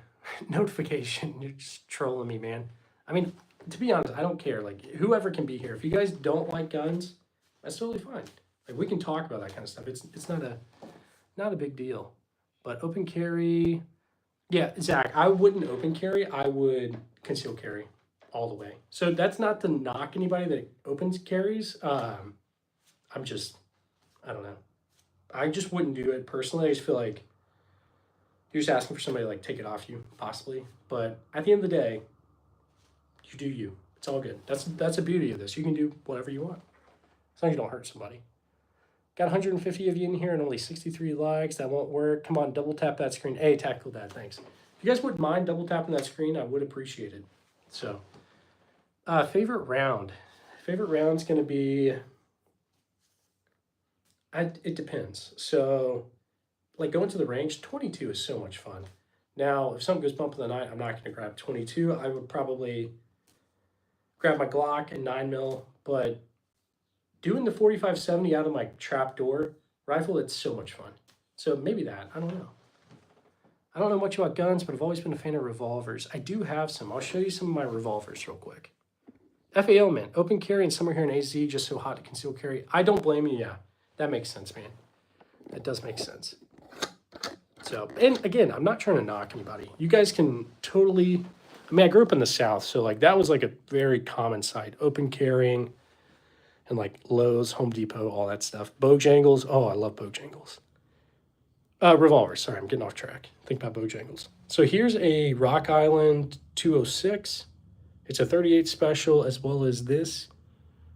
Notification. You're just trolling me, man. I mean, to be honest, I don't care. Like, whoever can be here. If you guys don't like guns, that's totally fine. Like, we can talk about that kind of stuff. It's not a big deal. But open carry, yeah, Zach, I wouldn't open carry. I would conceal carry all the way. So that's not to knock anybody that opens carries. I don't know. I just wouldn't do it personally. I just feel like you're just asking for somebody to like take it off you, possibly. But at the end of the day, you do you. It's all good. That's the beauty of this. You can do whatever you want, as long as you don't hurt somebody. Got 150 of you in here and only 63 likes. That won't work. Come on, double tap that screen. Hey, Tactical Dad, thanks. If you guys wouldn't mind double tapping that screen, I would appreciate it. So, favorite round. Favorite round's going to be, it depends. So, like going to the range, 22 is so much fun. Now, if something goes bump in the night, I'm not going to grab 22. I would probably grab my Glock and 9mm, but doing the 45-70 out of my trapdoor rifle, it's so much fun. So maybe that. I don't know. I don't know much about guns, but I've always been a fan of revolvers. I do have some. I'll show you some of my revolvers real quick. FAL, man. Open carry and summer here in AZ, just so hot to conceal carry. I don't blame you. Yeah, that makes sense, man. That does make sense. So, and again, I'm not trying to knock anybody. You guys can totally, I mean, I grew up in the South, so like that was like a very common sight. Open carrying and like Lowe's, Home Depot, all that stuff. Bojangles. Oh, I love Bojangles. Revolvers. Sorry, I'm getting off track. Think about Bojangles. So here's a Rock Island 206. It's a 38 special as well as this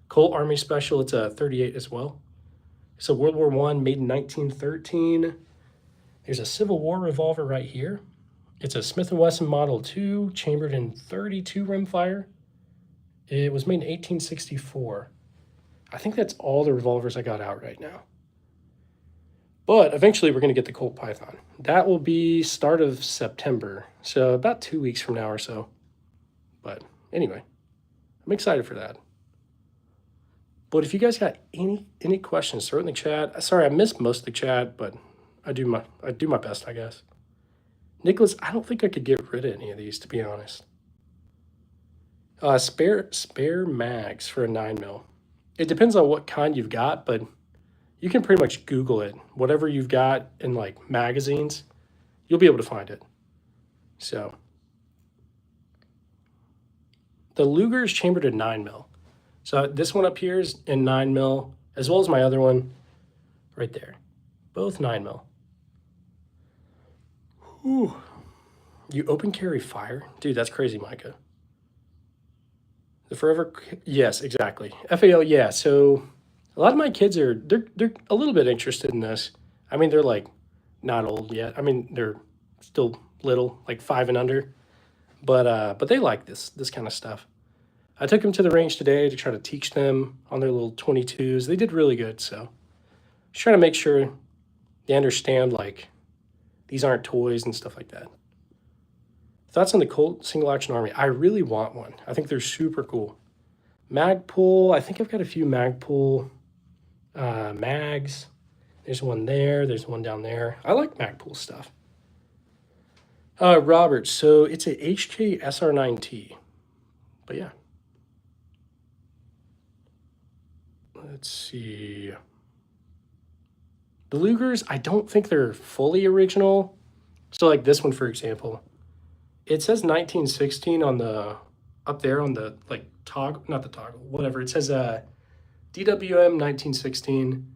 Colt Army special. It's a 38 as well. It's a World War I, made in 1913. There's a Civil War revolver right here. It's a Smith & Wesson Model 2, chambered in 32 rimfire. It was made in 1864. I think that's all the revolvers I got out right now. But eventually we're going to get the Colt Python. That will be start of September. So about 2 weeks from now or so. But anyway, I'm excited for that. But if you guys got any questions, throw it in the chat. Sorry, I missed most of the chat, but I do my best, I guess. Nicholas, I don't think I could get rid of any of these, to be honest. Spare mags for a 9mm. It depends on what kind you've got, but you can pretty much Google it. Whatever you've got in like magazines, you'll be able to find it. So the Luger is chambered at 9mm. So this one up here is in 9mm, as well as my other one right there. Both 9mm. Whew. You open carry fire? Dude, that's crazy, Micah. The forever, yes, exactly. FAL, yeah. So a lot of my kids they're a little bit interested in this. I mean, they're like not old yet. I mean, they're still little, like 5 and under. But they like this kind of stuff. I took them to the range today to try to teach them on their little 22s. They did really good, so just trying to make sure they understand like these aren't toys and stuff like that. Thoughts on the Colt single action army? I really want one. I think they're super cool. Magpul, I think I've got a few Magpul mags. There's one there. There's one down there. I like Magpul stuff. Robert, so it's a HK SR9T. But yeah. Let's see. The Lugers, I don't think they're fully original. So like this one, for example, it says 1916 on the, up there on the like toggle, not the toggle, whatever. It says DWM 1916,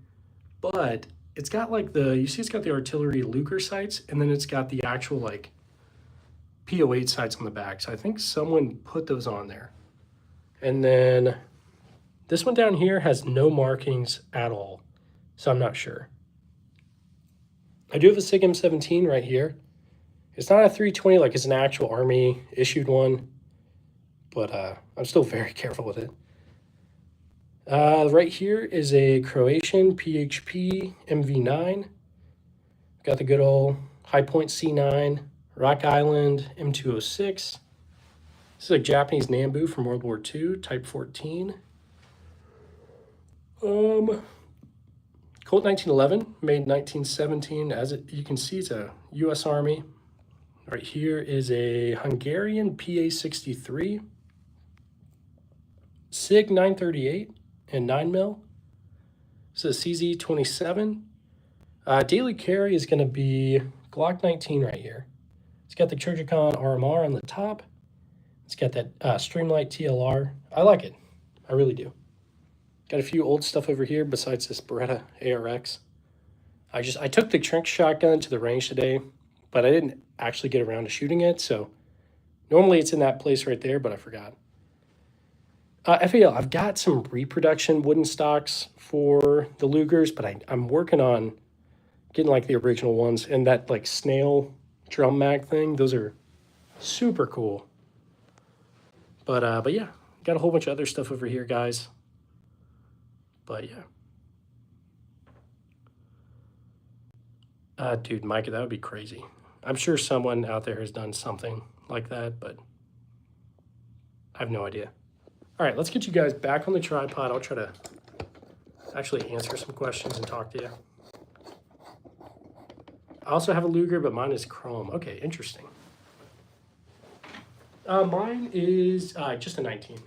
but it's got like you see it's got the artillery Luger sights, and then it's got the actual like PO8 sights on the back. So I think someone put those on there. And then this one down here has no markings at all, so I'm not sure. I do have a Sig M17 right here. It's not a 320 like it's an actual Army issued one, but I'm still very careful with it. Right here is a Croatian PHP MV9. Got the good old High Point C9, Rock Island M206. This is a Japanese Nambu from World War II, Type 14. Colt 1911, made 1917. You can see, it's a U.S. Army. Right here is a Hungarian PA63, Sig 938 and 9mm. This is a CZ27. Daily carry is going to be Glock 19 right here. It's got the Chirurgicon RMR on the top. It's got that Streamlight TLR. I like it. I really do. Got a few old stuff over here besides this Beretta ARX. I took the Trink shotgun to the range today, but I didn't actually get around to shooting it, so normally it's in that place right there, but I forgot. FAL, I've got some reproduction wooden stocks for the Lugers, but I'm working on getting like the original ones, and that like snail drum mag thing, those are super cool. But yeah, got a whole bunch of other stuff over here, guys. But yeah. Dude, Micah, that would be crazy. I'm sure someone out there has done something like that, but I have no idea. All right, let's get you guys back on the tripod. I'll try to actually answer some questions and talk to you. I also have a Luger, but mine is chrome. Okay, interesting. Mine is just a 19.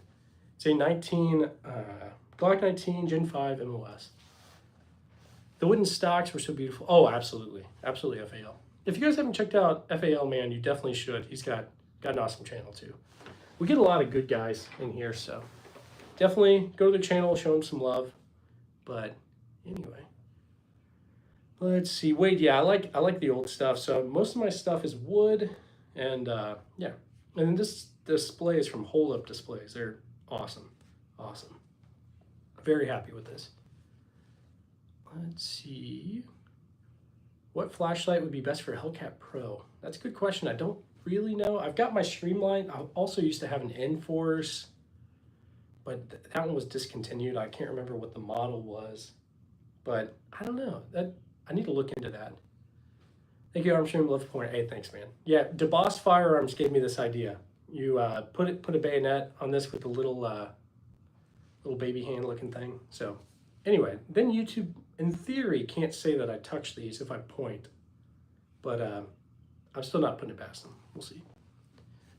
It's a 19, Glock 19 Gen 5 MOS. The wooden stocks were so beautiful. Oh, absolutely. Absolutely, FAL. If you guys haven't checked out FAL, man, you definitely should. He's got an awesome channel, too. We get a lot of good guys in here, so definitely go to the channel, show him some love. But anyway, let's see. Wade, yeah, I like the old stuff. So most of my stuff is wood, and yeah. And then this display is from Hold Up Displays. They're awesome, awesome. Very happy with this. Let's see. What flashlight would be best for Hellcat Pro? That's a good question. I don't really know. I've got my Streamlight. I also used to have an Enforce, but that one was discontinued. I can't remember what the model was, but I don't know. I need to look into that. Thank you, Armstrong. Love the pointer. Hey, thanks, man. Yeah, DeBoss Firearms gave me this idea. You put a bayonet on this with a little little baby hand looking thing. So anyway, then YouTube, in theory, can't say that I touch these if I point. But I'm still not putting it past them. We'll see.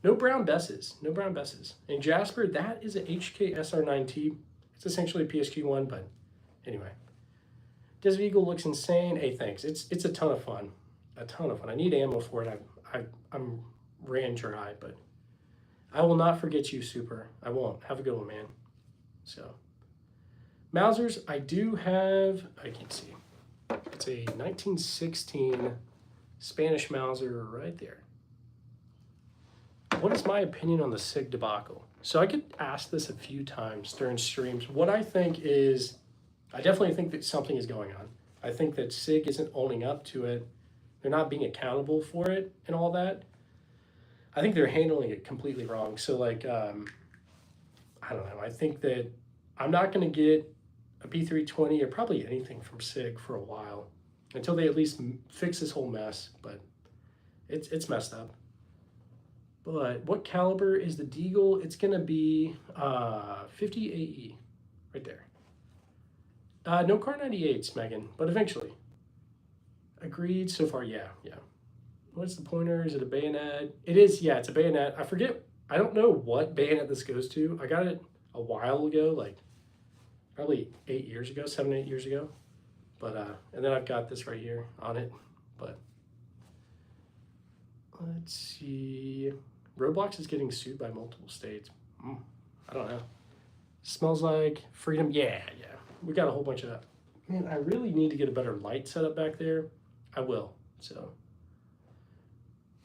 No brown Besses. No brown Besses. And Jasper, that is a HK SR9T. It's essentially a PSG1, but anyway. Desert Eagle looks insane. Hey, thanks. It's a ton of fun. A ton of fun. I need ammo for it. I'm ran dry, but I will not forget you, Super. I won't. Have a good one, man. So, Mausers, I do have, I can't see. It's a 1916 Spanish Mauser right there. What is my opinion on the Sig debacle? So I get asked this a few times during streams. What I think is, I definitely think that something is going on. I think that Sig isn't owning up to it. They're not being accountable for it and all that. I think they're handling it completely wrong. So like, I don't know. I think that I'm not going to get a P320 or probably anything from Sig for a while until they at least fix this whole mess. But it's messed up. But what caliber is the Deagle? It's going to be 50 AE right there. No Car 98s, Megan, but eventually. Agreed so far, yeah. What's the pointer? Is it a bayonet? It is, yeah, it's a bayonet. I forget, I don't know what bayonet this goes to. I got it a while ago, like probably 8 years ago, 7, 8 years ago. But, and then I've got this right here on it, but let's see. Roblox is getting sued by multiple states. I don't know. Smells like freedom. Yeah. We got a whole bunch of that. Man, I really need to get a better light setup back there. I will. So,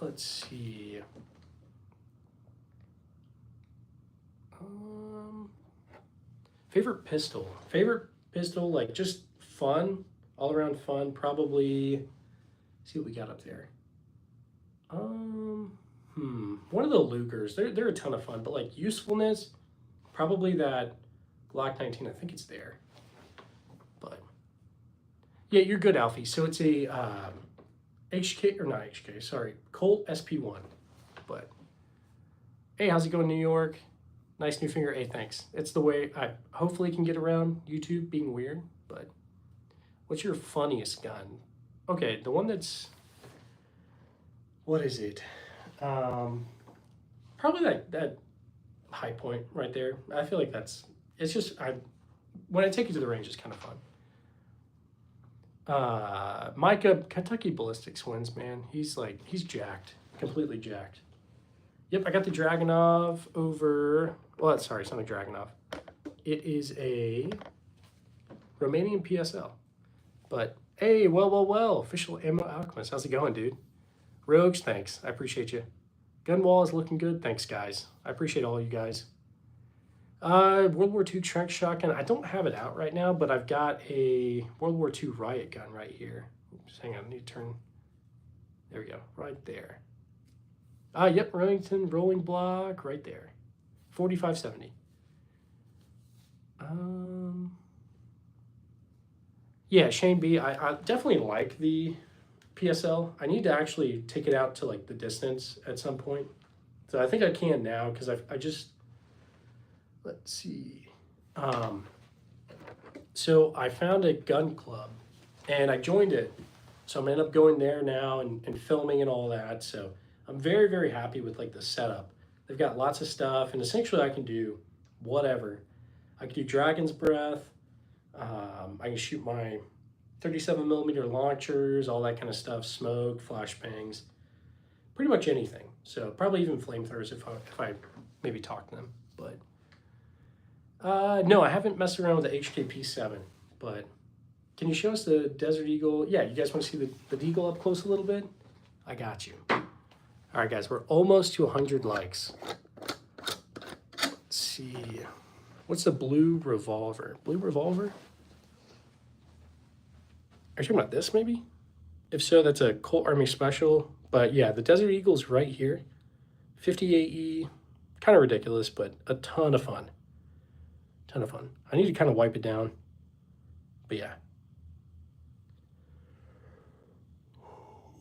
let's see. Favorite pistol, like just fun, all around fun. Probably. See what we got up there. One of the Lugers. They're a ton of fun, but like usefulness, probably that Glock 19. I think it's there. But yeah, you're good, Alfie. So it's a HK, or not HK, sorry, Colt SP1. But hey, how's it going, New York? Nice new finger. Hey, thanks. It's the way I hopefully can get around YouTube being weird. But what's your funniest gun? Okay, the one that's, what is it? Probably that high point right there. I feel like it's just, when I take you to the range, it's kind of fun. Micah, Kentucky Ballistics wins, man. He's jacked, completely jacked. Yep, I got the Dragunov over, well, sorry, it's not a Dragunov. It is a Romanian PSL. But, hey, well, Official Ammo Alchemist. How's it going, dude? Rogues, thanks. I appreciate you. Gunwall is looking good. Thanks, guys. I appreciate all you guys. World War II Trank Shotgun. I don't have it out right now, but I've got a World War II riot gun right here. Oops, hang on. I need to turn. There we go. Right there. Yep, Remington rolling block right there. 4570. Yeah, Shane B. I definitely like the PSL. I need to actually take it out to like the distance at some point. So I think I can now because I just, let's see. So I found a gun club and I joined it. So I'm gonna end up going there now and filming and all that. So I'm very, very happy with like the setup. They've got lots of stuff and essentially I can do whatever. I can do Dragon's Breath. I can shoot my 37mm launchers, all that kind of stuff, smoke, flashbangs, pretty much anything. So probably even flamethrowers if I maybe talk to them. But no, I haven't messed around with the HKP7. But can you show us the Desert Eagle? Yeah, you guys want to see the Deagle up close a little bit? I got you. All right, guys, we're almost to 100 likes. Let's see. What's the blue revolver? Blue revolver? Are you talking about this, maybe? If so, that's a Colt Army Special. But yeah, the Desert Eagle's right here. 50 AE. Kind of ridiculous, but a ton of fun. Ton of fun. I need to kind of wipe it down. But yeah.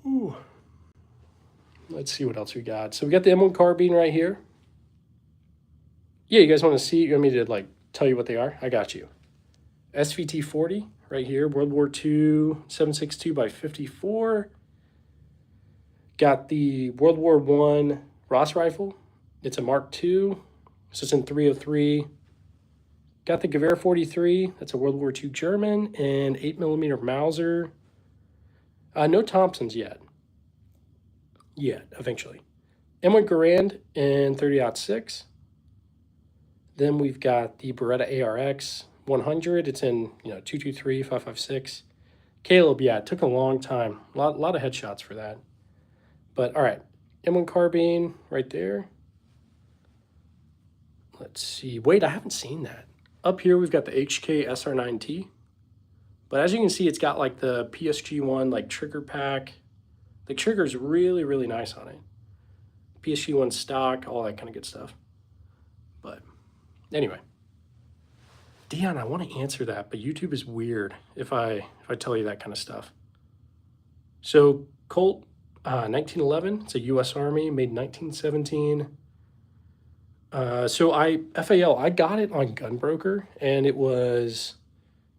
Ooh. Let's see what else we got. So we got the M1 carbine right here. Yeah, you guys want to see? You want me to like tell you what they are? I got you. SVT 40 right here, World War II 7.62 by 54. Got the World War I Ross rifle. It's a Mark II, so it's in 303. Got the Gewehr 43. That's a World War II German and 8mm Mauser. No Thompsons yet. Eventually. M1 Garand in 30-06. Then we've got the Beretta ARX 100. It's in 223, 5.56. Caleb, yeah, it took a long time. A lot of headshots for that. But all right, M1 carbine right there. Let's see. Wait, I haven't seen that. Up here we've got the HK SR9T. But as you can see, it's got like the PSG1 like trigger pack. The trigger's really, really nice on it. PSG1 stock, all that kind of good stuff. But anyway. Dion, I want to answer that, but YouTube is weird if I tell you that kind of stuff. So Colt 1911, it's a U.S. Army, made in 1917. So FAL, I got it on Gunbroker, and it was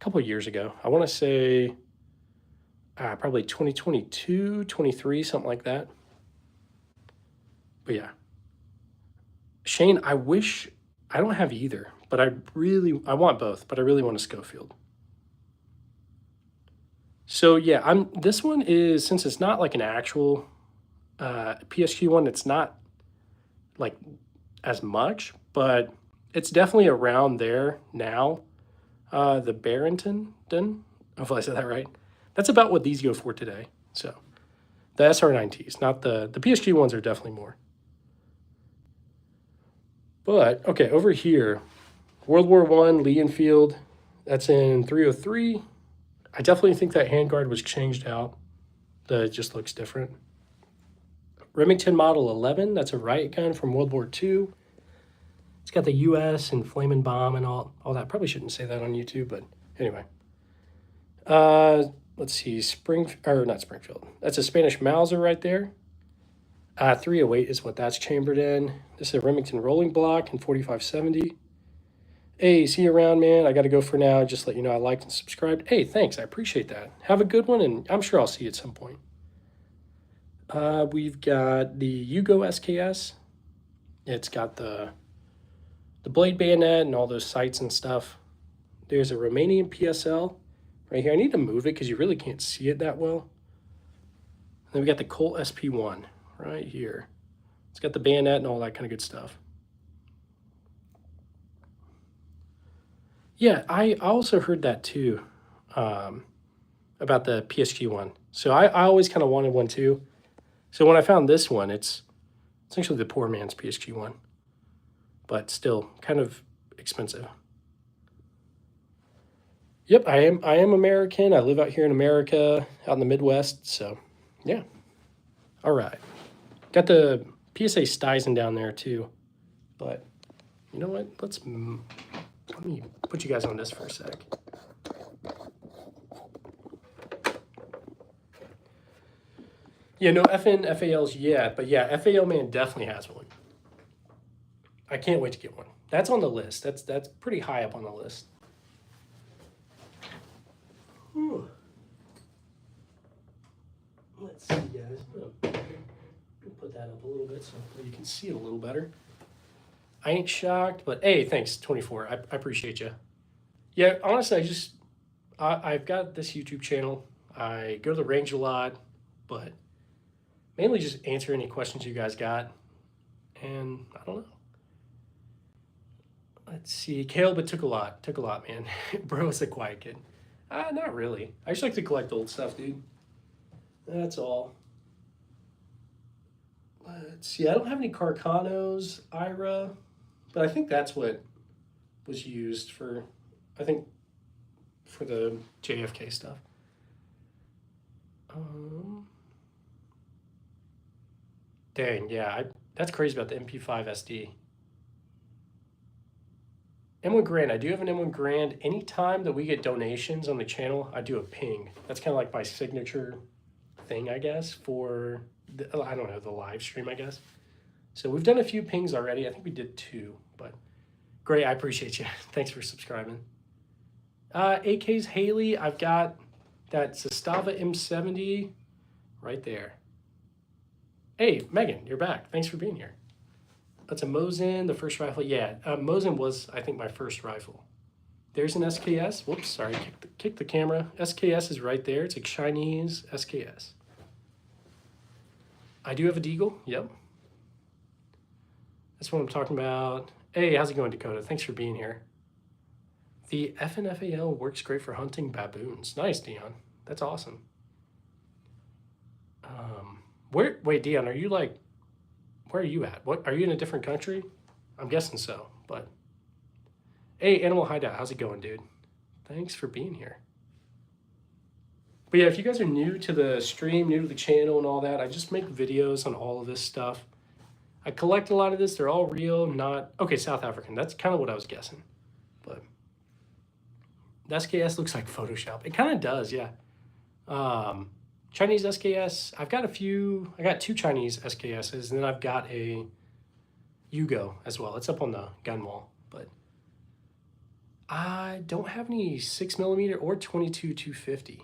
a couple of years ago. I want to say probably 2022, 23, something like that. But yeah. Shane, I don't have either, but I want both, but I really want a Schofield. So yeah, this one is, since it's not like an actual PSG one, it's not like as much, but it's definitely around there now. The Barrington, hopefully I said that right. That's about what these go for today. So the SR9Ts, not the PSG ones are definitely more. But okay, over here, World War I, Lee Enfield, that's in 303. I definitely think that handguard was changed out. It just looks different. Remington Model 11, that's a riot gun from World War II. It's got the US and Flamin' Bomb and all that. Probably shouldn't say that on YouTube, but anyway. Let's see, not Springfield. That's a Spanish Mauser right there. 308 is what that's chambered in. This is a Remington rolling block in 4570. Hey, see you around, man. I got to go for now. Just let you know I liked and subscribed. Hey, thanks. I appreciate that. Have a good one, and I'm sure I'll see you at some point. We've got the Yugo SKS. It's got the blade bayonet and all those sights and stuff. There's a Romanian PSL right here. I need to move it because you really can't see it that well. And then we got the Colt SP1 right here. It's got the bayonet and all that kind of good stuff. Yeah, I also heard that too, about the PSG one. So I always kind of wanted one too. So when I found this one, it's essentially the poor man's PSG one, but still kind of expensive. Yep, I am American. I live out here in America, out in the Midwest. So yeah. All right. Got the PSA Stuyvesant down there too, but you know what? Let me put you guys on this for a sec. Yeah, no FALs yet, but yeah, FAL man definitely has one. I can't wait to get one. That's on the list. That's pretty high up on the list. Whew. Let's see, guys. Put that up a little bit so you can see it a little better. I ain't shocked, but hey, thanks, 24. I appreciate you. Yeah, honestly, I've got this YouTube channel. I go to the range a lot, but mainly just answer any questions you guys got. And I don't know. Let's see. Caleb, it took a lot, man. Bro is a quiet kid. Not really. I just like to collect old stuff, dude. That's all. Let's see. I don't have any Carcanos, Ira, but I think that's what was used for the JFK stuff. Dang, yeah, that's crazy about the MP5 SD. M1 Grand, I do have an M1 Grand. Anytime that we get donations on the channel, I do a ping. That's kind of like my signature thing, I guess, for, I don't know, the live stream, I guess. So we've done a few pings already. I think we did 2, but great. I appreciate you. Thanks for subscribing. AK's Haley, I've got that Zastava M70 right there. Hey, Megan, you're back. Thanks for being here. That's a Mosin, the first rifle. Yeah, Mosin was, I think, my first rifle. There's an SKS. Whoops, sorry, kick the camera. SKS is right there. It's a Chinese SKS. I do have a Deagle. Yep. That's what I'm talking about. Hey, how's it going, Dakota? Thanks for being here. The FNFAL works great for hunting baboons. Nice, Dion. That's awesome. Wait, Dion, are you like, where are you at? What, are you in a different country? I'm guessing so, but. Hey, Animal Hideout, how's it going, dude? Thanks for being here. But yeah, if you guys are new to the stream, new to the channel and all that, I just make videos on all of this stuff. I collect a lot of this. They're all real, not... Okay, South African. That's kind of what I was guessing. But the SKS looks like Photoshop. It kind of does, yeah. Chinese SKS. I've got a few... I got 2 Chinese SKSs, and then I've got a Yugo as well. It's up on the gun wall, but I don't have any 6mm or 22-250.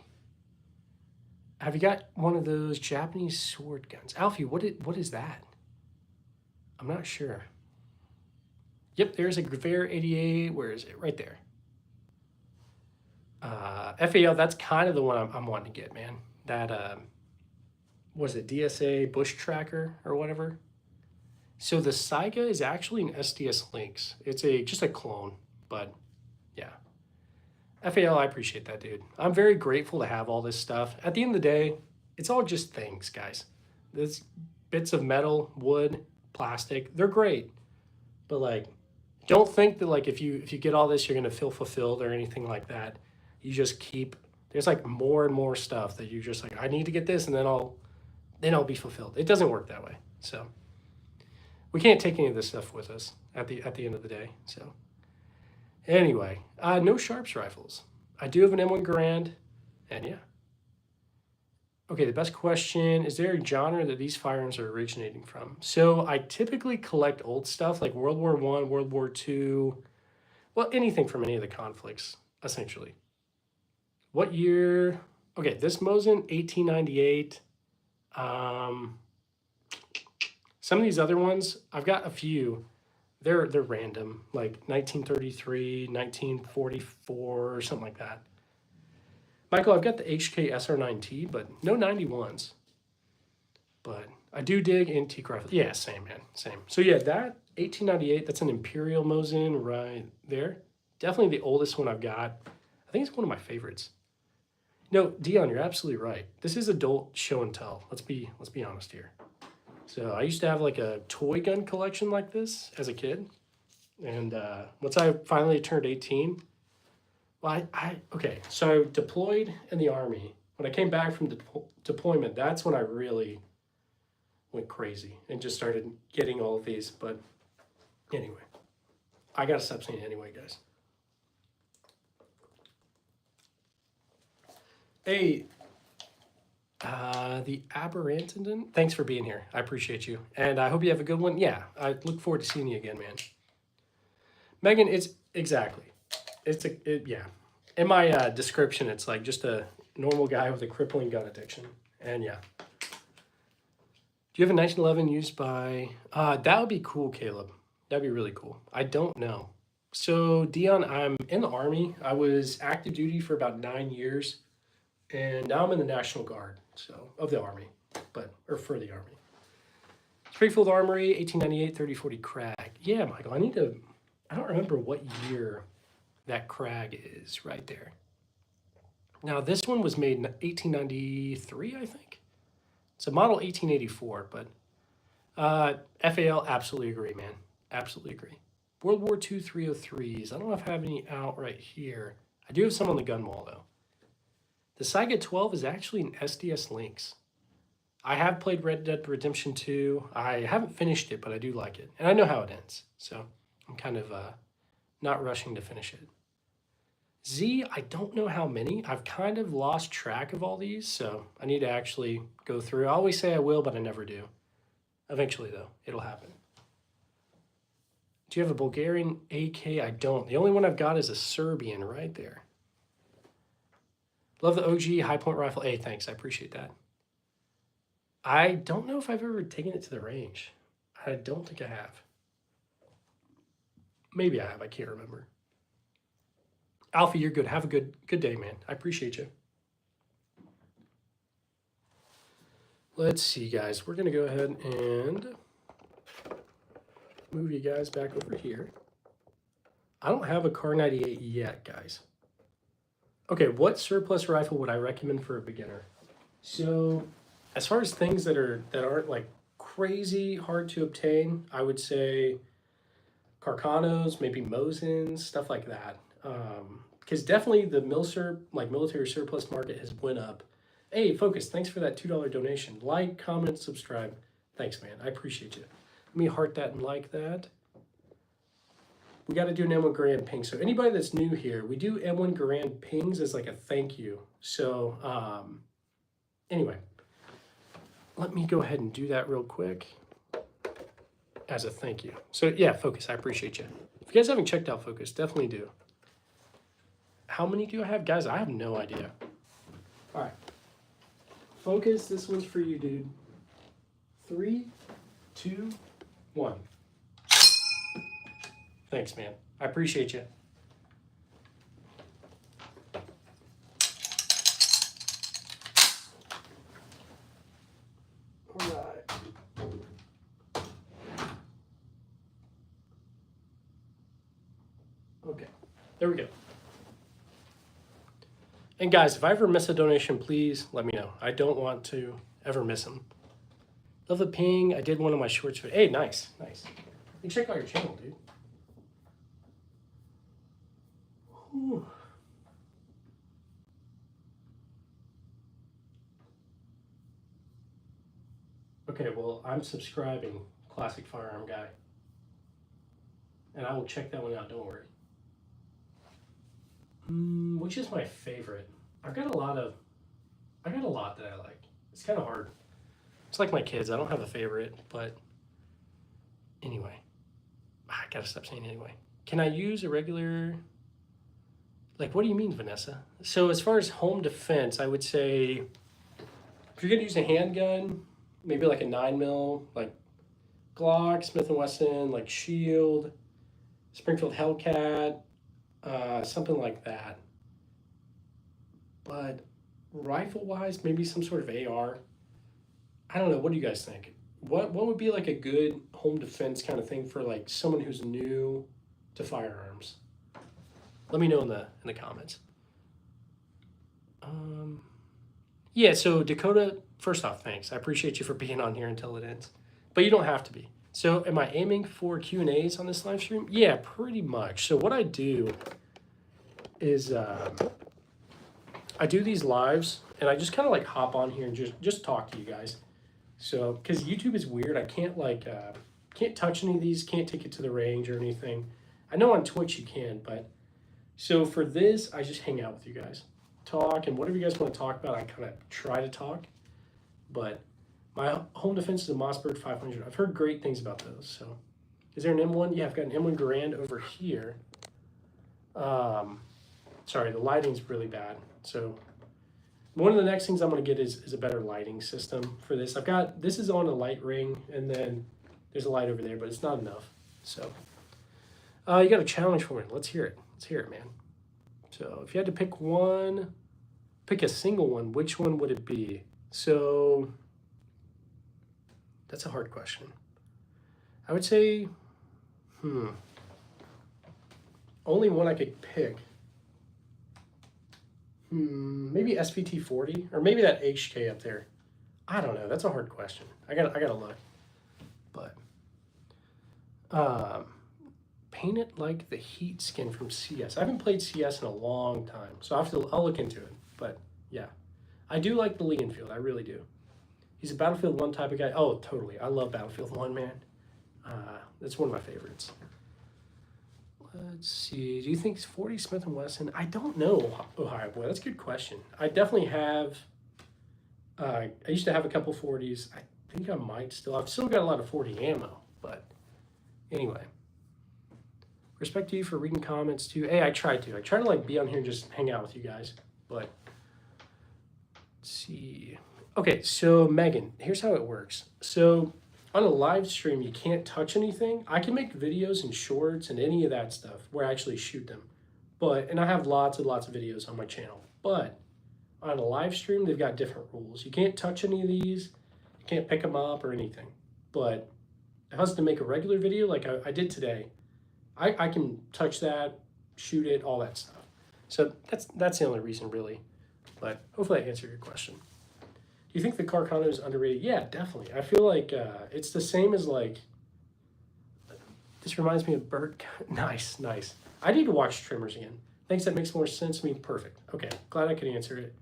Have you got one of those Japanese sword guns? Alfie, what is that? I'm not sure. Yep, there's a Gewehr 88. Where is it? Right there. FAL, that's kind of the one I'm wanting to get, man. That, was it DSA Bush Tracker or whatever? So the Saiga is actually an SDS Lynx. It's just a clone, but yeah. FAL, I appreciate that, dude. I'm very grateful to have all this stuff. At the end of the day, it's all just things, guys. There's bits of metal, wood, plastic. They're great. But like, don't think that like if you get all this, you're gonna feel fulfilled or anything like that. You just keep, there's like more and more stuff that you're just like, I need to get this and then I'll be fulfilled. It doesn't work that way. So we can't take any of this stuff with us at the end of the day. So anyway, no Sharps rifles. I do have an M1 Garand, and yeah. Okay, the best question, is there a genre that these firearms are originating from? So I typically collect old stuff like World War I, World War II, well, anything from any of the conflicts, essentially. What year? Okay, this Mosin, 1898. Some of these other ones, I've got a few. They're random, like 1933, 1944, or something like that. Michael, I've got the HK SR9T, but no 91s. But I do dig antique rifles. Yeah, same, man, same. So yeah, that 1898, that's an Imperial Mosin right there. Definitely the oldest one I've got. I think it's one of my favorites. No, Dion, you're absolutely right. This is adult show and tell. Let's be honest here. So I used to have like a toy gun collection like this as a kid. And once I finally turned 18, well, okay, so I deployed in the Army. When I came back from deployment, that's when I really went crazy and just started getting all of these. But anyway, I got to stop saying it anyway, guys. Hey, the Aberrantendon, thanks for being here. I appreciate you. And I hope you have a good one. Yeah, I look forward to seeing you again, man. Megan, it's exactly. Yeah. In my description, it's like just a normal guy with a crippling gun addiction. And yeah. Do you have a 1911 used by... that would be cool, Caleb. That'd be really cool. I don't know. So, Dion, I'm in the Army. I was active duty for about 9 years. And now I'm in the National Guard, so, of the Army, or for the Army. Springfield Armory, 1898, 3040 Krag. Yeah, Michael, I don't remember what year that Krag is right there. Now, this one was made in 1893, I think. It's a model 1884, but FAL, absolutely agree, man. Absolutely agree. World War II 303s. I don't know if I have any out right here. I do have some on the gun wall, though. The Saiga 12 is actually an SDS Lynx. I have played Red Dead Redemption 2. I haven't finished it, but I do like it. And I know how it ends. So I'm kind of not rushing to finish it. Z, I don't know how many. I've kind of lost track of all these, so I need to actually go through. I always say I will, but I never do. Eventually, though, it'll happen. Do you have a Bulgarian AK? I don't. The only one I've got is a Serbian right there. Love the OG high point rifle. Hey, thanks. I appreciate that. I don't know if I've ever taken it to the range. I don't think I have. Maybe I have. I can't remember. Alfie, you're good. Have a good day, man. I appreciate you. Let's see, guys. We're going to go ahead and move you guys back over here. I don't have a Car 98 yet, guys. Okay, what surplus rifle would I recommend for a beginner? So, as far as things that aren't like crazy hard to obtain, I would say Carcanos, maybe Mosins, stuff like that. Because definitely the military surplus market has went up. Hey, Focus, thanks for that $2 donation. Like, comment, subscribe. Thanks, man. I appreciate you. Let me heart that and like that. We got to do an M1 Garand ping. So anybody that's new here, we do M1 Garand pings as like a thank you. So anyway, let me go ahead and do that real quick as a thank you. So yeah, Focus, I appreciate you. If you guys haven't checked out Focus, definitely do. How many do I have? Guys, I have no idea. All right. Focus, this one's for you, dude. 3, 2, 1. Thanks, man. I appreciate you. All right. Okay, there we go. And guys, if I ever miss a donation, please let me know. I don't want to ever miss them. Love the ping. I did one of my shorts. Hey, nice, nice. You check out your channel, dude. Whew. Okay, well, I'm subscribing, Classic Firearm Guy. And I will check that one out, don't worry. Which is my favorite? I've got a lot that I like. It's kind of hard. It's like my kids. I don't have a favorite, but anyway. I gotta stop saying anyway. Can I use a regular... Like, what do you mean, Vanessa? So as far as home defense, I would say if you're gonna use a handgun, maybe like a 9mm, like Glock, Smith & Wesson, like Shield, Springfield Hellcat, something like that. But rifle-wise, maybe some sort of AR. I don't know. What do you guys think? What would be like a good home defense kind of thing for like someone who's new to firearms? Let me know in the comments. Yeah, so Dakota, first off, thanks. I appreciate you for being on here until it ends. But you don't have to be. So am I aiming for Q&As on this live stream? Yeah, pretty much. So what I do is I do these lives, and I just kind of like hop on here and just talk to you guys. So, because YouTube is weird, I can't like, can't touch any of these, can't take it to the range or anything. I know on Twitch you can, but... So for this, I just hang out with you guys. Talk, and whatever you guys want to talk about, I kind of try to talk. But my home defense is a Mossberg 500. I've heard great things about those. So is there an M1? Yeah, I've got an M1 Garand over here. Sorry, the lighting's really bad. So one of the next things I'm going to get is a better lighting system for this. This is on a light ring, and then there's a light over there, but it's not enough. So you got a challenge for me. Let's hear it. Let's hear it, man. So if you had to pick one, pick a single one, which one would it be? So that's a hard question. I would say, only one I could pick. Maybe SVT 40, or maybe that HK up there. I don't know. That's a hard question. I gotta look. But paint it like the heat skin from CS. I haven't played CS in a long time, so I'll look into it. But yeah, I do like the Lee Enfield. I really do. He's a Battlefield 1 type of guy. Oh, totally. I love Battlefield 1, man. That's one of my favorites. Let's see. Do you think it's 40 Smith & Wesson? I don't know, Ohio boy. That's a good question. I definitely have. I used to have a couple 40s. I think I might still. I've still got a lot of 40 ammo, but anyway. Respect to you for reading comments too. Hey, I try to. I try to like be on here and just hang out with you guys. But let's see. Okay, so Megan, here's how it works. So on a live stream, you can't touch anything. I can make videos and shorts and any of that stuff where I actually shoot them. And I have lots and lots of videos on my channel. But on a live stream, they've got different rules. You can't touch any of these. You can't pick them up or anything. But if I was to make a regular video like I did today, I can touch that, shoot it, all that stuff. So that's the only reason really. But hopefully I answered your question. Do you think the Carcano is underrated? Yeah, definitely. I feel like it's the same as like, this reminds me of Bert. Nice. I need to watch Trimmers again. Thanks, that makes more sense to me. Perfect. Okay, glad I could answer it.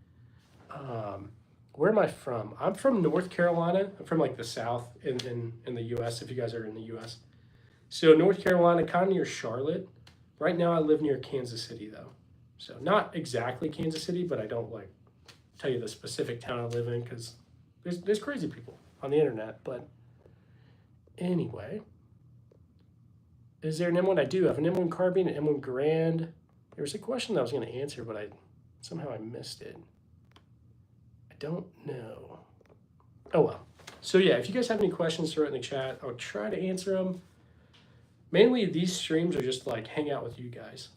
Where am I from? I'm from North Carolina. I'm from like the South in the U.S., if you guys are in the U.S. So North Carolina, kind of near Charlotte. Right now I live near Kansas City though. So not exactly Kansas City, but I don't like tell you the specific town I live in because there's crazy people on the internet. But anyway, is there an M1? I do have an M1 carbine, an M1 Garand. There was a question that I was going to answer, but somehow I missed it. I don't know. Oh well. So yeah, if you guys have any questions, throw it in the chat. I'll try to answer them. Mainly these streams are just like hang out with you guys.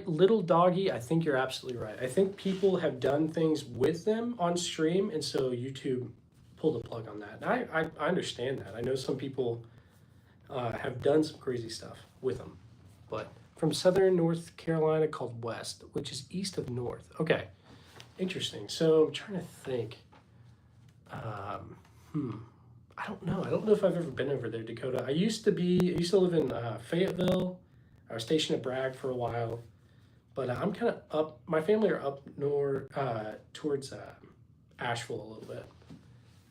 Little Doggy, I think you're absolutely right. I think people have done things with them on stream, and so YouTube pulled the plug on that. And I understand that. I know some people have done some crazy stuff with them. But from Southern North Carolina called West, which is east of North. Okay, interesting. So I'm trying to think. I don't know. I don't know if I've ever been over there, Dakota. I used to live in Fayetteville. I was stationed at Bragg for a while, but I'm kind of up. My family are up north towards Asheville a little bit,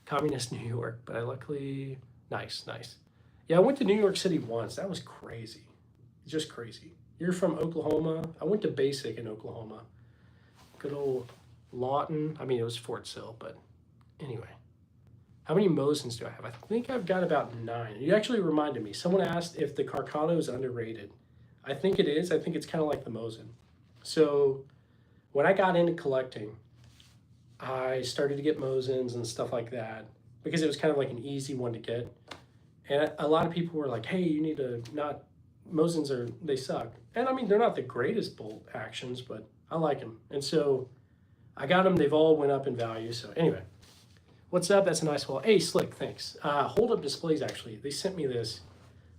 communist New York. But I luckily nice. Yeah, I went to New York City once. That was crazy, just crazy. You're from Oklahoma. I went to basic in Oklahoma. Good old Lawton. I mean, it was Fort Sill, but anyway. How many Mosins do I have? I think I've got about 9. You actually reminded me. Someone asked if the Carcano is underrated. I think it is. I think it's kind of like the Mosin. So when I got into collecting, I started to get Mosins and stuff like that because it was kind of like an easy one to get. And a lot of people were like, hey, you need to not, Mosins they suck. And I mean, they're not the greatest bolt actions, but I like them. And so I got them. They've all went up in value. So anyway. What's up? That's a nice wall. Hey, Slick, thanks. Hold Up Displays, actually. They sent me this,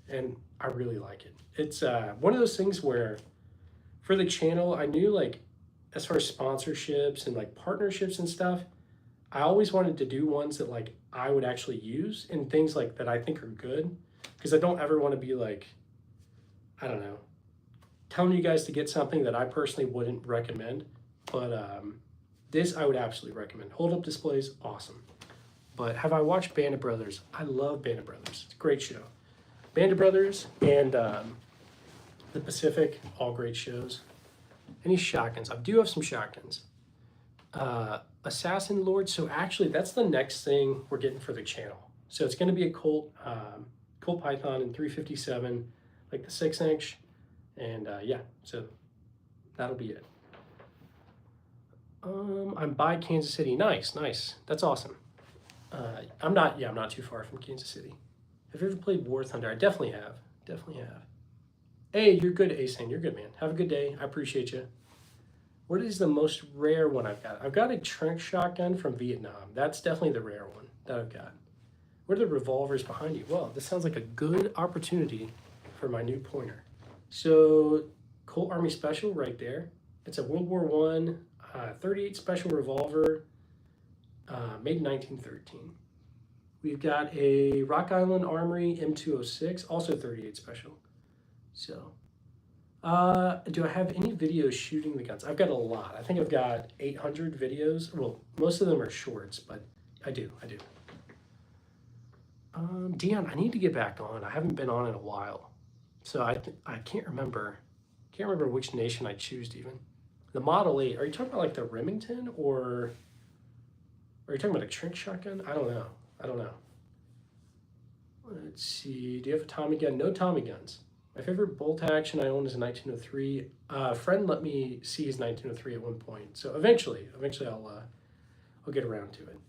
and I really like it. It's one of those things where, for the channel, I knew, like, as far as sponsorships and, like, partnerships and stuff, I always wanted to do ones that, like, I would actually use and things, like, that I think are good. Because I don't ever want to be, like, I don't know, telling you guys to get something that I personally wouldn't recommend. But this I would absolutely recommend. Hold Up Displays, awesome. But have I watched Band of Brothers? I love Band of Brothers. It's a great show. Band of Brothers and The Pacific, all great shows. Any shotguns? I do have some shotguns. Assassin Lord. So actually, that's the next thing we're getting for the channel. So it's going to be a Colt Python in 357, like the 6-inch. And yeah, so that'll be it. I'm by Kansas City. Nice. That's awesome. I'm not too far from Kansas City. Have you ever played War Thunder? I definitely have. Hey, you're good, Asan. You're good, man. Have a good day. I appreciate you. What is the most rare one I've got? I've got a Trent shotgun from Vietnam. That's definitely the rare one that I've got. What are the revolvers behind you? Well, this sounds like a good opportunity for my new pointer. So, Colt Army Special right there. It's a World War I 38 Special revolver. Made in 1913. We've got a Rock Island Armory M206, also 38 Special. So, do I have any videos shooting the guns? I've got a lot. I think I've got 800 videos. Well, most of them are shorts, but I do. Dion, I need to get back on. I haven't been on in a while, so I can't remember. Can't remember which nation I choose even. The Model 8. Are you talking about like the Remington, or are you talking about a trick shotgun? I don't know. I don't know. Let's see. Do you have a Tommy gun? No Tommy guns. My favorite bolt action I own is a 1903. A friend let me see his 1903 at one point. So eventually I'll get around to it.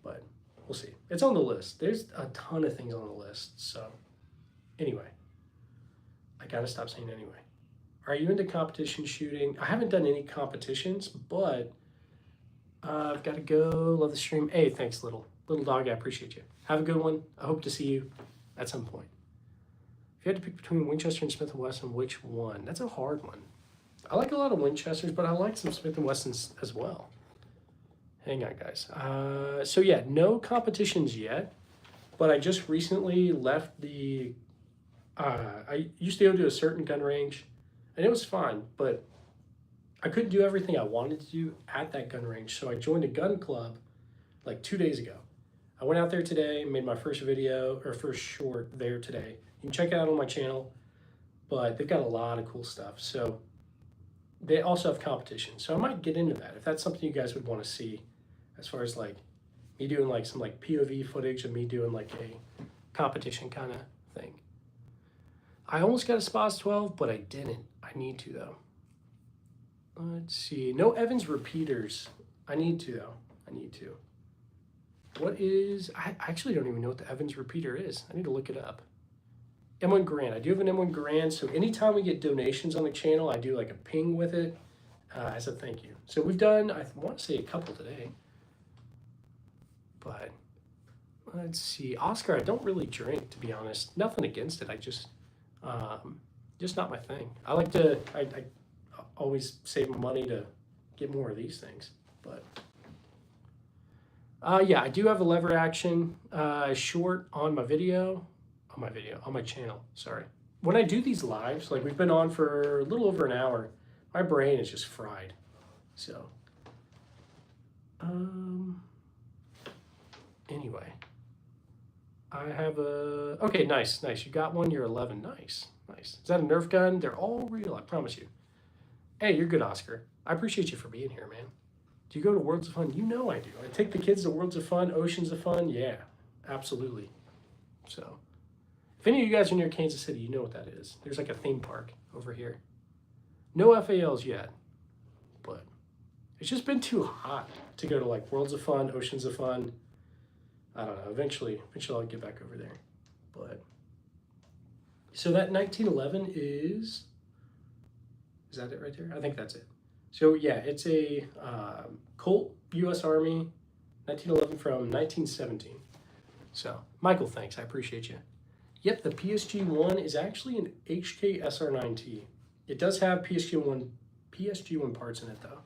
But we'll see. It's on the list. There's a ton of things on the list. So anyway, I gotta stop saying anyway. Are you into competition shooting? I haven't done any competitions, but I've got to go. Love the stream. Hey, thanks, little dog. I appreciate you. Have a good one. I hope to see you at some point. If you had to pick between Winchester and Smith & Wesson, which one? That's a hard one. I like a lot of Winchesters, but I like some Smith & Wessons as well. Hang on, guys. So yeah, no competitions yet, but I just recently left the, I used to go to a certain gun range, and it was fine, but I couldn't do everything I wanted to do at that gun range, so I joined a gun club like 2 days ago. I went out there today, made my first video, or first short there today. You can check it out on my channel, but they've got a lot of cool stuff. So they also have competition. So I might get into that if that's something you guys would want to see, as far as like me doing like some like POV footage of me doing like a competition kind of thing. I almost got a SPAS 12, but I didn't. I need to though. Let's see. No Evans repeaters. I need to though. I need to. What is, I actually don't even know what the Evans repeater is. I need to look it up. M1 Garand. I do have an M1 Garand, so anytime we get donations on the channel, I do like a ping with it as a thank you. So we've done, I want to say a couple today. But let's see. Oscar, I don't really drink, to be honest. Nothing against it. I just not my thing. I like to, I always save my money to get more of these things. But yeah, I do have a lever action short on my video. On my channel, sorry. When I do these lives, like we've been on for a little over an hour, my brain is just fried. So, anyway, I have a, okay, nice. You got one, you're 11, nice. Is that a Nerf gun? They're all real, I promise you. Hey, you're good, Oscar. I appreciate you for being here, man. Do you go to Worlds of Fun? You know I do. I take the kids to Worlds of Fun, Oceans of Fun, yeah, absolutely. So, if any of you guys are near Kansas City, you know what that is. There's like a theme park over here. No FALs yet, but it's just been too hot to go to like Worlds of Fun, Oceans of Fun. I don't know. Eventually I'll get back over there. But so that 1911 is that it right there? I think that's it. So yeah, it's a Colt U.S. Army 1911 from 1917. So Michael, thanks. I appreciate you. Yep, the PSG-1 is actually an HK SR9T. It does have PSG-1 parts in it, though.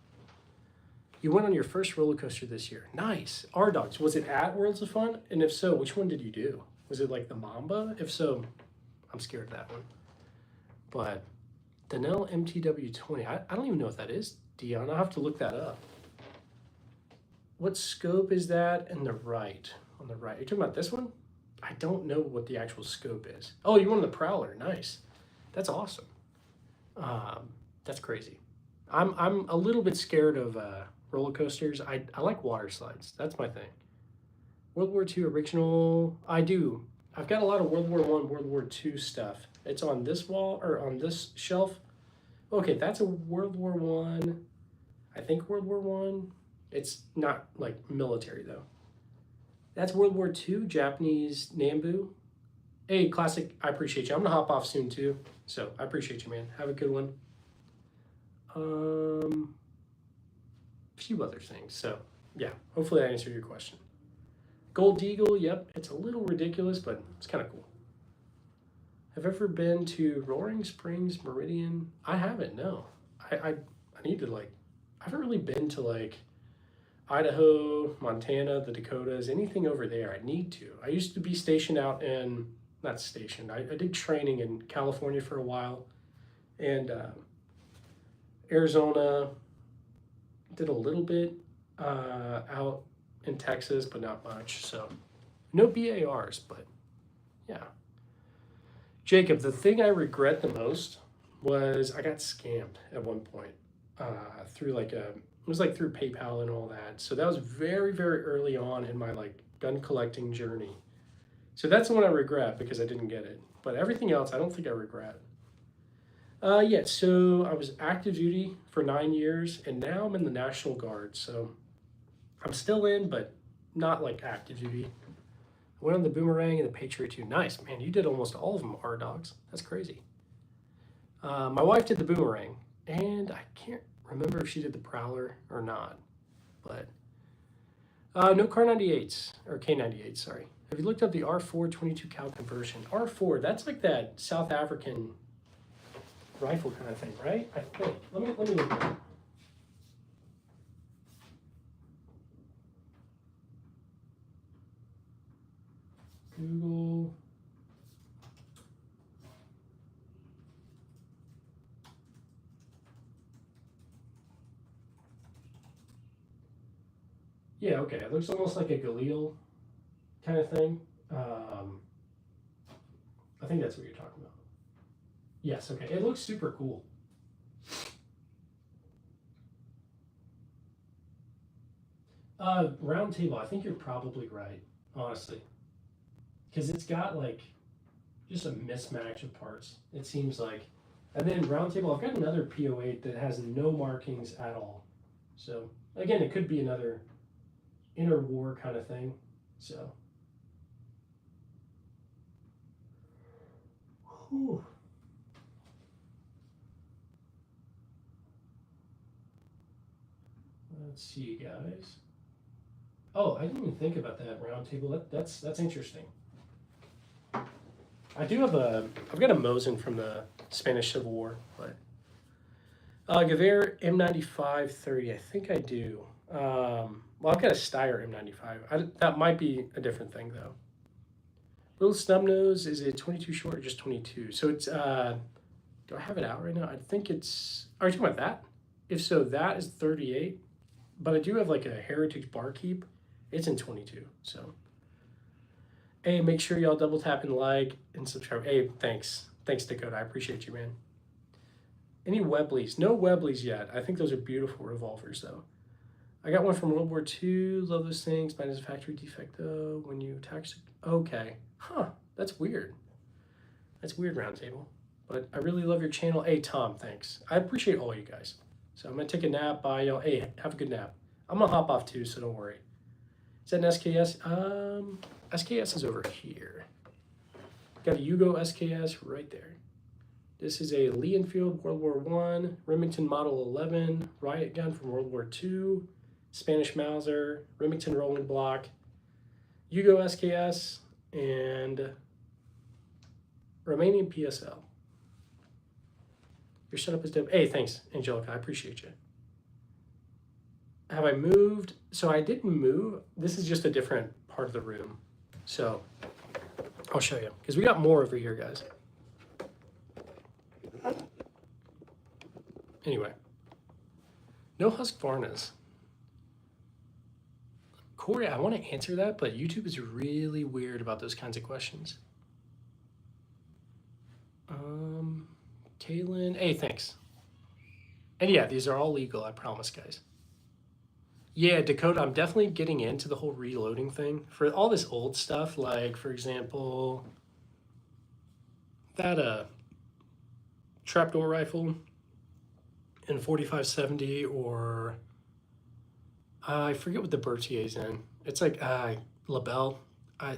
You went on your first roller coaster this year. Nice. R-Dogs. Was it at Worlds of Fun? And if so, which one did you do? Was it like the Mamba? If so, I'm scared of that one. But the Nell MTW-20, I don't even know what that is, Dion. I'll have to look that up. What scope is that on the right? On the right. Are you talking about this one? I don't know what the actual scope is. Oh, you wanted the Prowler. Nice. That's awesome. That's crazy. I'm a little bit scared of roller coasters. I like water slides. That's my thing. World War II original. I do. I've got a lot of World War I, World War II stuff. It's on this wall or on this shelf. Okay, that's a World War I. I think World War I. It's not like military though. That's World War II, Japanese Nambu. Hey, Classic, I appreciate you. I'm gonna hop off soon too. So I appreciate you, man. Have a good one. A few other things. So yeah, hopefully I answered your question. Gold Eagle, yep, it's a little ridiculous, but it's kind of cool. Have ever been to Roaring Springs, Meridian? I haven't, no. I need to like, I haven't really been to like Idaho, Montana, the Dakotas, anything over there. I need to. I used to be stationed out in, not stationed, I did training in California for a while, and Arizona, did a little bit out in Texas, but not much. So no BARs, but Yeah. Jacob, the thing I regret the most was I got scammed at one point through like it was like through PayPal and all that. So that was very, very early on in my like gun collecting journey. So that's the one I regret because I didn't get it. But everything else, I don't think I regret. Yeah, so I was active duty for 9 years, and now I'm in the National Guard. So I'm still in, but not like active duty. I went on the Boomerang and the Patriot 2. Nice, man. You did almost all of them, R-Dogs. That's crazy. My wife did the Boomerang, and I can't remember if she did the Prowler or not. But no Car 98s, or K98s, sorry. Have you looked up the R4 22 cal conversion? R4, that's like that South African rifle kind of thing, right? I think. Let me look at it. Google. Yeah, okay. It looks almost like a Galil kind of thing. I think that's what you're talking about. Yes, okay. It looks super cool. Round table, I think you're probably right, honestly. Because it's got like just a mismatch of parts, it seems like. And then round table, I've got another P08 that has no markings at all. So again, it could be another interwar kind of thing. So whew. Let's see, guys. Oh, I didn't even think about that round table. That's interesting. I do have I've got a Mosin from the Spanish Civil War, but Gewehr M95 30. I think I do. Well, I've got a Steyr M95. That might be a different thing though. Little snub nose, is it 22 short or just 22? So it's do I have it out right now? I think it's. Are you talking about that? If so, that is 38. But I do have like a Heritage Barkeep. It's in 22. So, hey, make sure y'all double tap and like and subscribe. Hey, thanks, Dakota. I appreciate you, man. Any Webleys? No Webleys yet. I think those are beautiful revolvers though. I got one from World War II. Love those things. Mine is a factory defect though. When you tax, okay, huh? That's weird. That's weird, Roundtable. But I really love your channel. Hey, Tom, thanks. I appreciate all you guys. So I'm gonna take a nap. Bye, y'all. Hey, have a good nap. I'm gonna hop off too, so don't worry. Is that an SKS? SKS is over here. Got a Yugo SKS right there. This is a Lee Enfield World War I, Remington Model 11, riot gun from World War II, Spanish Mauser, Remington Rolling Block, Yugo SKS, and Romanian PSL. Your setup is dope. Hey, thanks, Angelica. I appreciate you. Have I moved? So I didn't move. This is just a different part of the room. So I'll show you because we got more over here, guys. Anyway, no Husqvarnas. Corey, I want to answer that, but YouTube is really weird about those kinds of questions. Kaylin, hey, thanks. And yeah, these are all legal, I promise, guys. Yeah, Dakota, I'm definitely getting into the whole reloading thing. For all this old stuff, like, for example, that trapdoor rifle in 4570, or I forget what the Berthier's in. It's like Labelle. I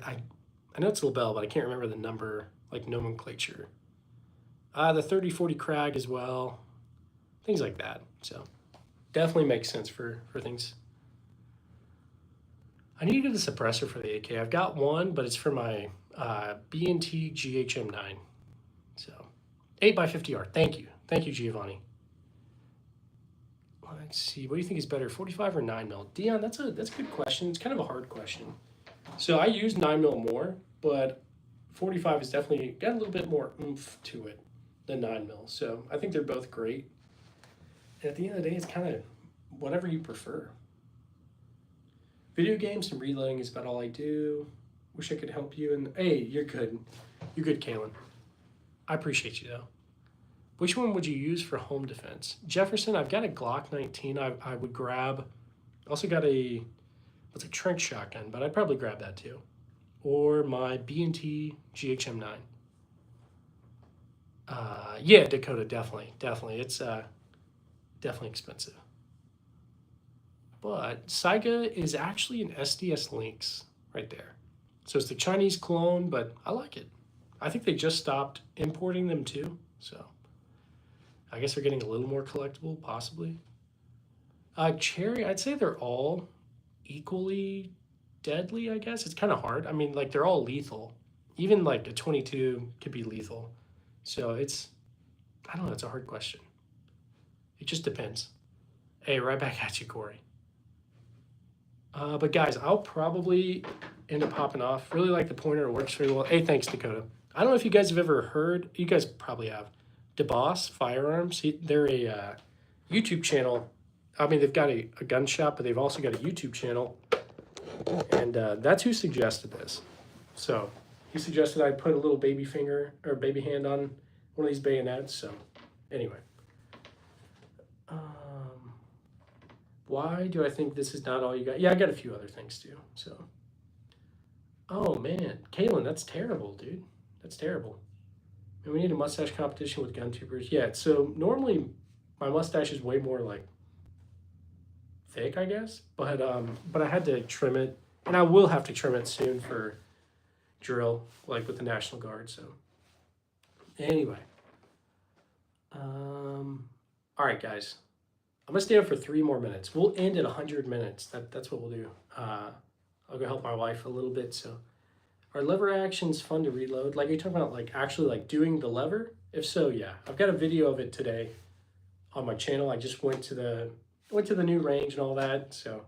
know it's Labelle, but I can't remember the number, like nomenclature. The 3040 Krag as well. Things like that. So definitely makes sense for things. I need to get a suppressor for the AK. I've got one, but it's for my B&T GHM9. So 8x50R. Thank you, Giovanni. Let's see. What do you think is better, 45 or 9mm? Dion, that's a good question. It's kind of a hard question. So I use 9mm more, but 45 is definitely got a little bit more oomph to it than 9mm. So I think they're both great. And at the end of the day, it's kind of whatever you prefer. Video games and reloading is about all I do. Wish I could help you. And hey, you're good. You're good, Kalen. I appreciate you though. Which one would you use for home defense? Jefferson, I've got a Glock 19. I would grab. Also got a what's a trench shotgun, but I'd probably grab that too. Or my B&T GHM9. Yeah, Dakota, definitely. It's definitely expensive. But Saiga is actually an SDS Lynx right there. So it's the Chinese clone, but I like it. I think they just stopped importing them too. So I guess they're getting a little more collectible, possibly. Cherry, I'd say they're all equally deadly, I guess. It's kind of hard. I mean, like, they're all lethal. Even like a 22 could be lethal. So I don't know, it's a hard question. It just depends. Hey, right back at you, Corey. But guys, I'll probably end up popping off. Really like the pointer, it works very well. Hey, thanks, Dakota. I don't know if you guys have ever heard, you guys probably have, DeBoss Firearms. They're a YouTube channel. I mean, they've got a gun shop, but they've also got a YouTube channel. And that's who suggested this. So he suggested I put a little baby finger or baby hand on one of these bayonets. So anyway. Why do I think this is not all you got? Yeah, I got a few other things too. So, oh man, Kalen, that's terrible, dude. That's terrible. And we need a mustache competition with gun tubers. Yeah, so normally my mustache is way more like thick, I guess. But I had to trim it, and I will have to trim it soon for drill, like with the National Guard. So, anyway, all right, guys. I'm gonna stay up for 3 more minutes. We'll end at 100 minutes. That's what we'll do. I'll go help my wife a little bit. So, are lever actions fun to reload? Like, are you talking about like actually like doing the lever? If so, yeah. I've got a video of it today on my channel. I just went to the new range and all that. So,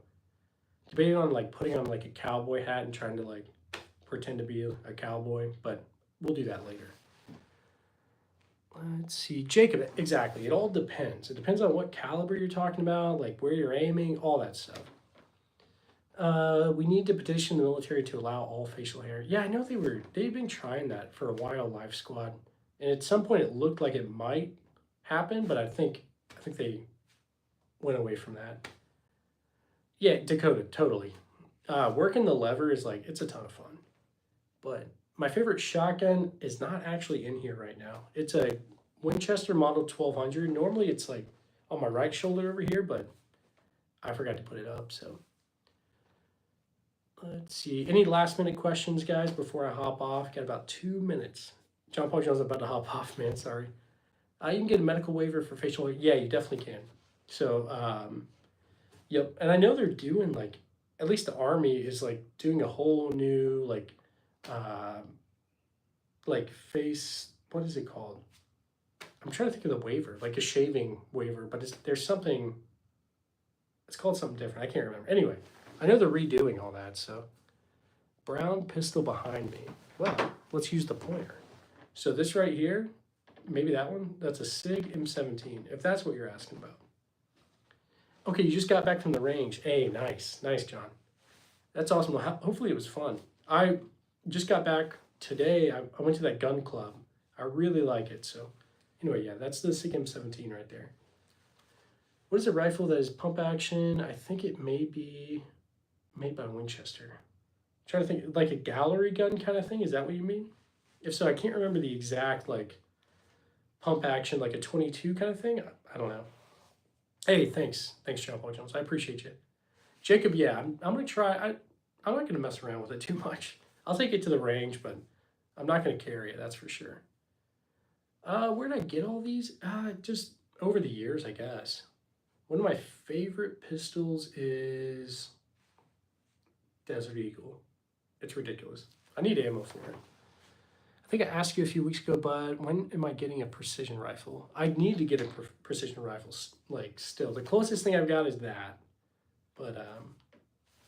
debating on like putting on like a cowboy hat and trying to like pretend to be a cowboy, but we'll do that later. Let's see, Jacob, exactly. It all depends. It depends on what caliber you're talking about, like where you're aiming, all that stuff. We need to petition the military to allow all facial hair. Yeah, I know they've been trying that for a while, Life Squad. And at some point it looked like it might happen, but I think they went away from that. Yeah, Dakota, totally. Working the lever is like, it's a ton of fun. But my favorite shotgun is not actually in here right now. It's a Winchester Model 1200. Normally it's like on my right shoulder over here, but I forgot to put it up. So let's see. Any last minute questions, guys, before I hop off? Got about 2 minutes. John Paul Jones about to hop off, man. Sorry. You can get a medical waiver for facial hair. Yeah, you definitely can. So, yep. And I know they're doing like, at least the Army is like doing a whole new like face, what is it called? I'm trying to think of the waiver, like a shaving waiver, but there's something, it's called something different. I can't remember. Anyway, I know they're redoing all that. So brown pistol behind me. Well, let's use the pointer. So this right here, maybe that one, that's a Sig M17, if that's what you're asking about. Okay, you just got back from the range. Hey, nice, John. That's awesome. Hopefully it was fun. I just got back today. I went to that gun club. I really like it. So anyway, yeah, that's the Sig M17 right there. What is a rifle that is pump action? I think it may be made by Winchester. I'm trying to think, like a gallery gun kind of thing. Is that what you mean? If so, I can't remember the exact like pump action, like a 22 kind of thing. I don't know. Hey, thanks, John Paul Jones. I appreciate you, Jacob. Yeah, I'm gonna try. I'm not gonna mess around with it too much. I'll take it to the range, but I'm not gonna carry it. That's for sure. Where did I get all these? Just over the years, I guess. One of my favorite pistols is Desert Eagle. It's ridiculous. I need ammo for it. I think I asked you a few weeks ago, but when am I getting a precision rifle? I need to get a precision rifle, like, still. The closest thing I've got is that, but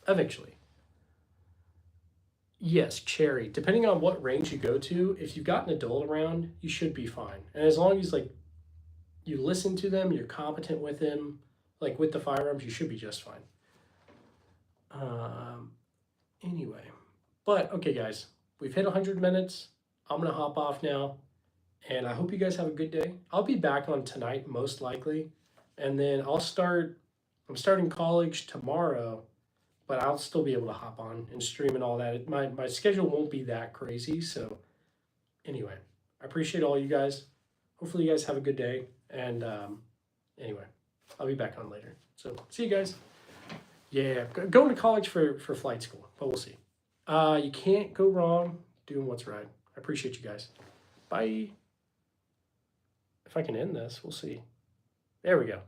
eventually. Yes, Cherry. Depending on what range you go to, if you've got an adult around, you should be fine. And as long as, like, you listen to them, you're competent with them, like with the firearms, you should be just fine. Anyway, But okay, guys, we've hit 100 minutes. I'm gonna hop off now, and I hope you guys have a good day. I'll be back on tonight most likely, and then I'll start. I'm starting college tomorrow, but I'll still be able to hop on and stream and all that. My schedule won't be that crazy. So anyway, I appreciate all you guys. Hopefully, you guys have a good day. And anyway, I'll be back on later. So see you guys. Yeah, going to college for flight school, but we'll see. You can't go wrong doing what's right. I appreciate you guys. Bye. If I can end this, we'll see. There we go.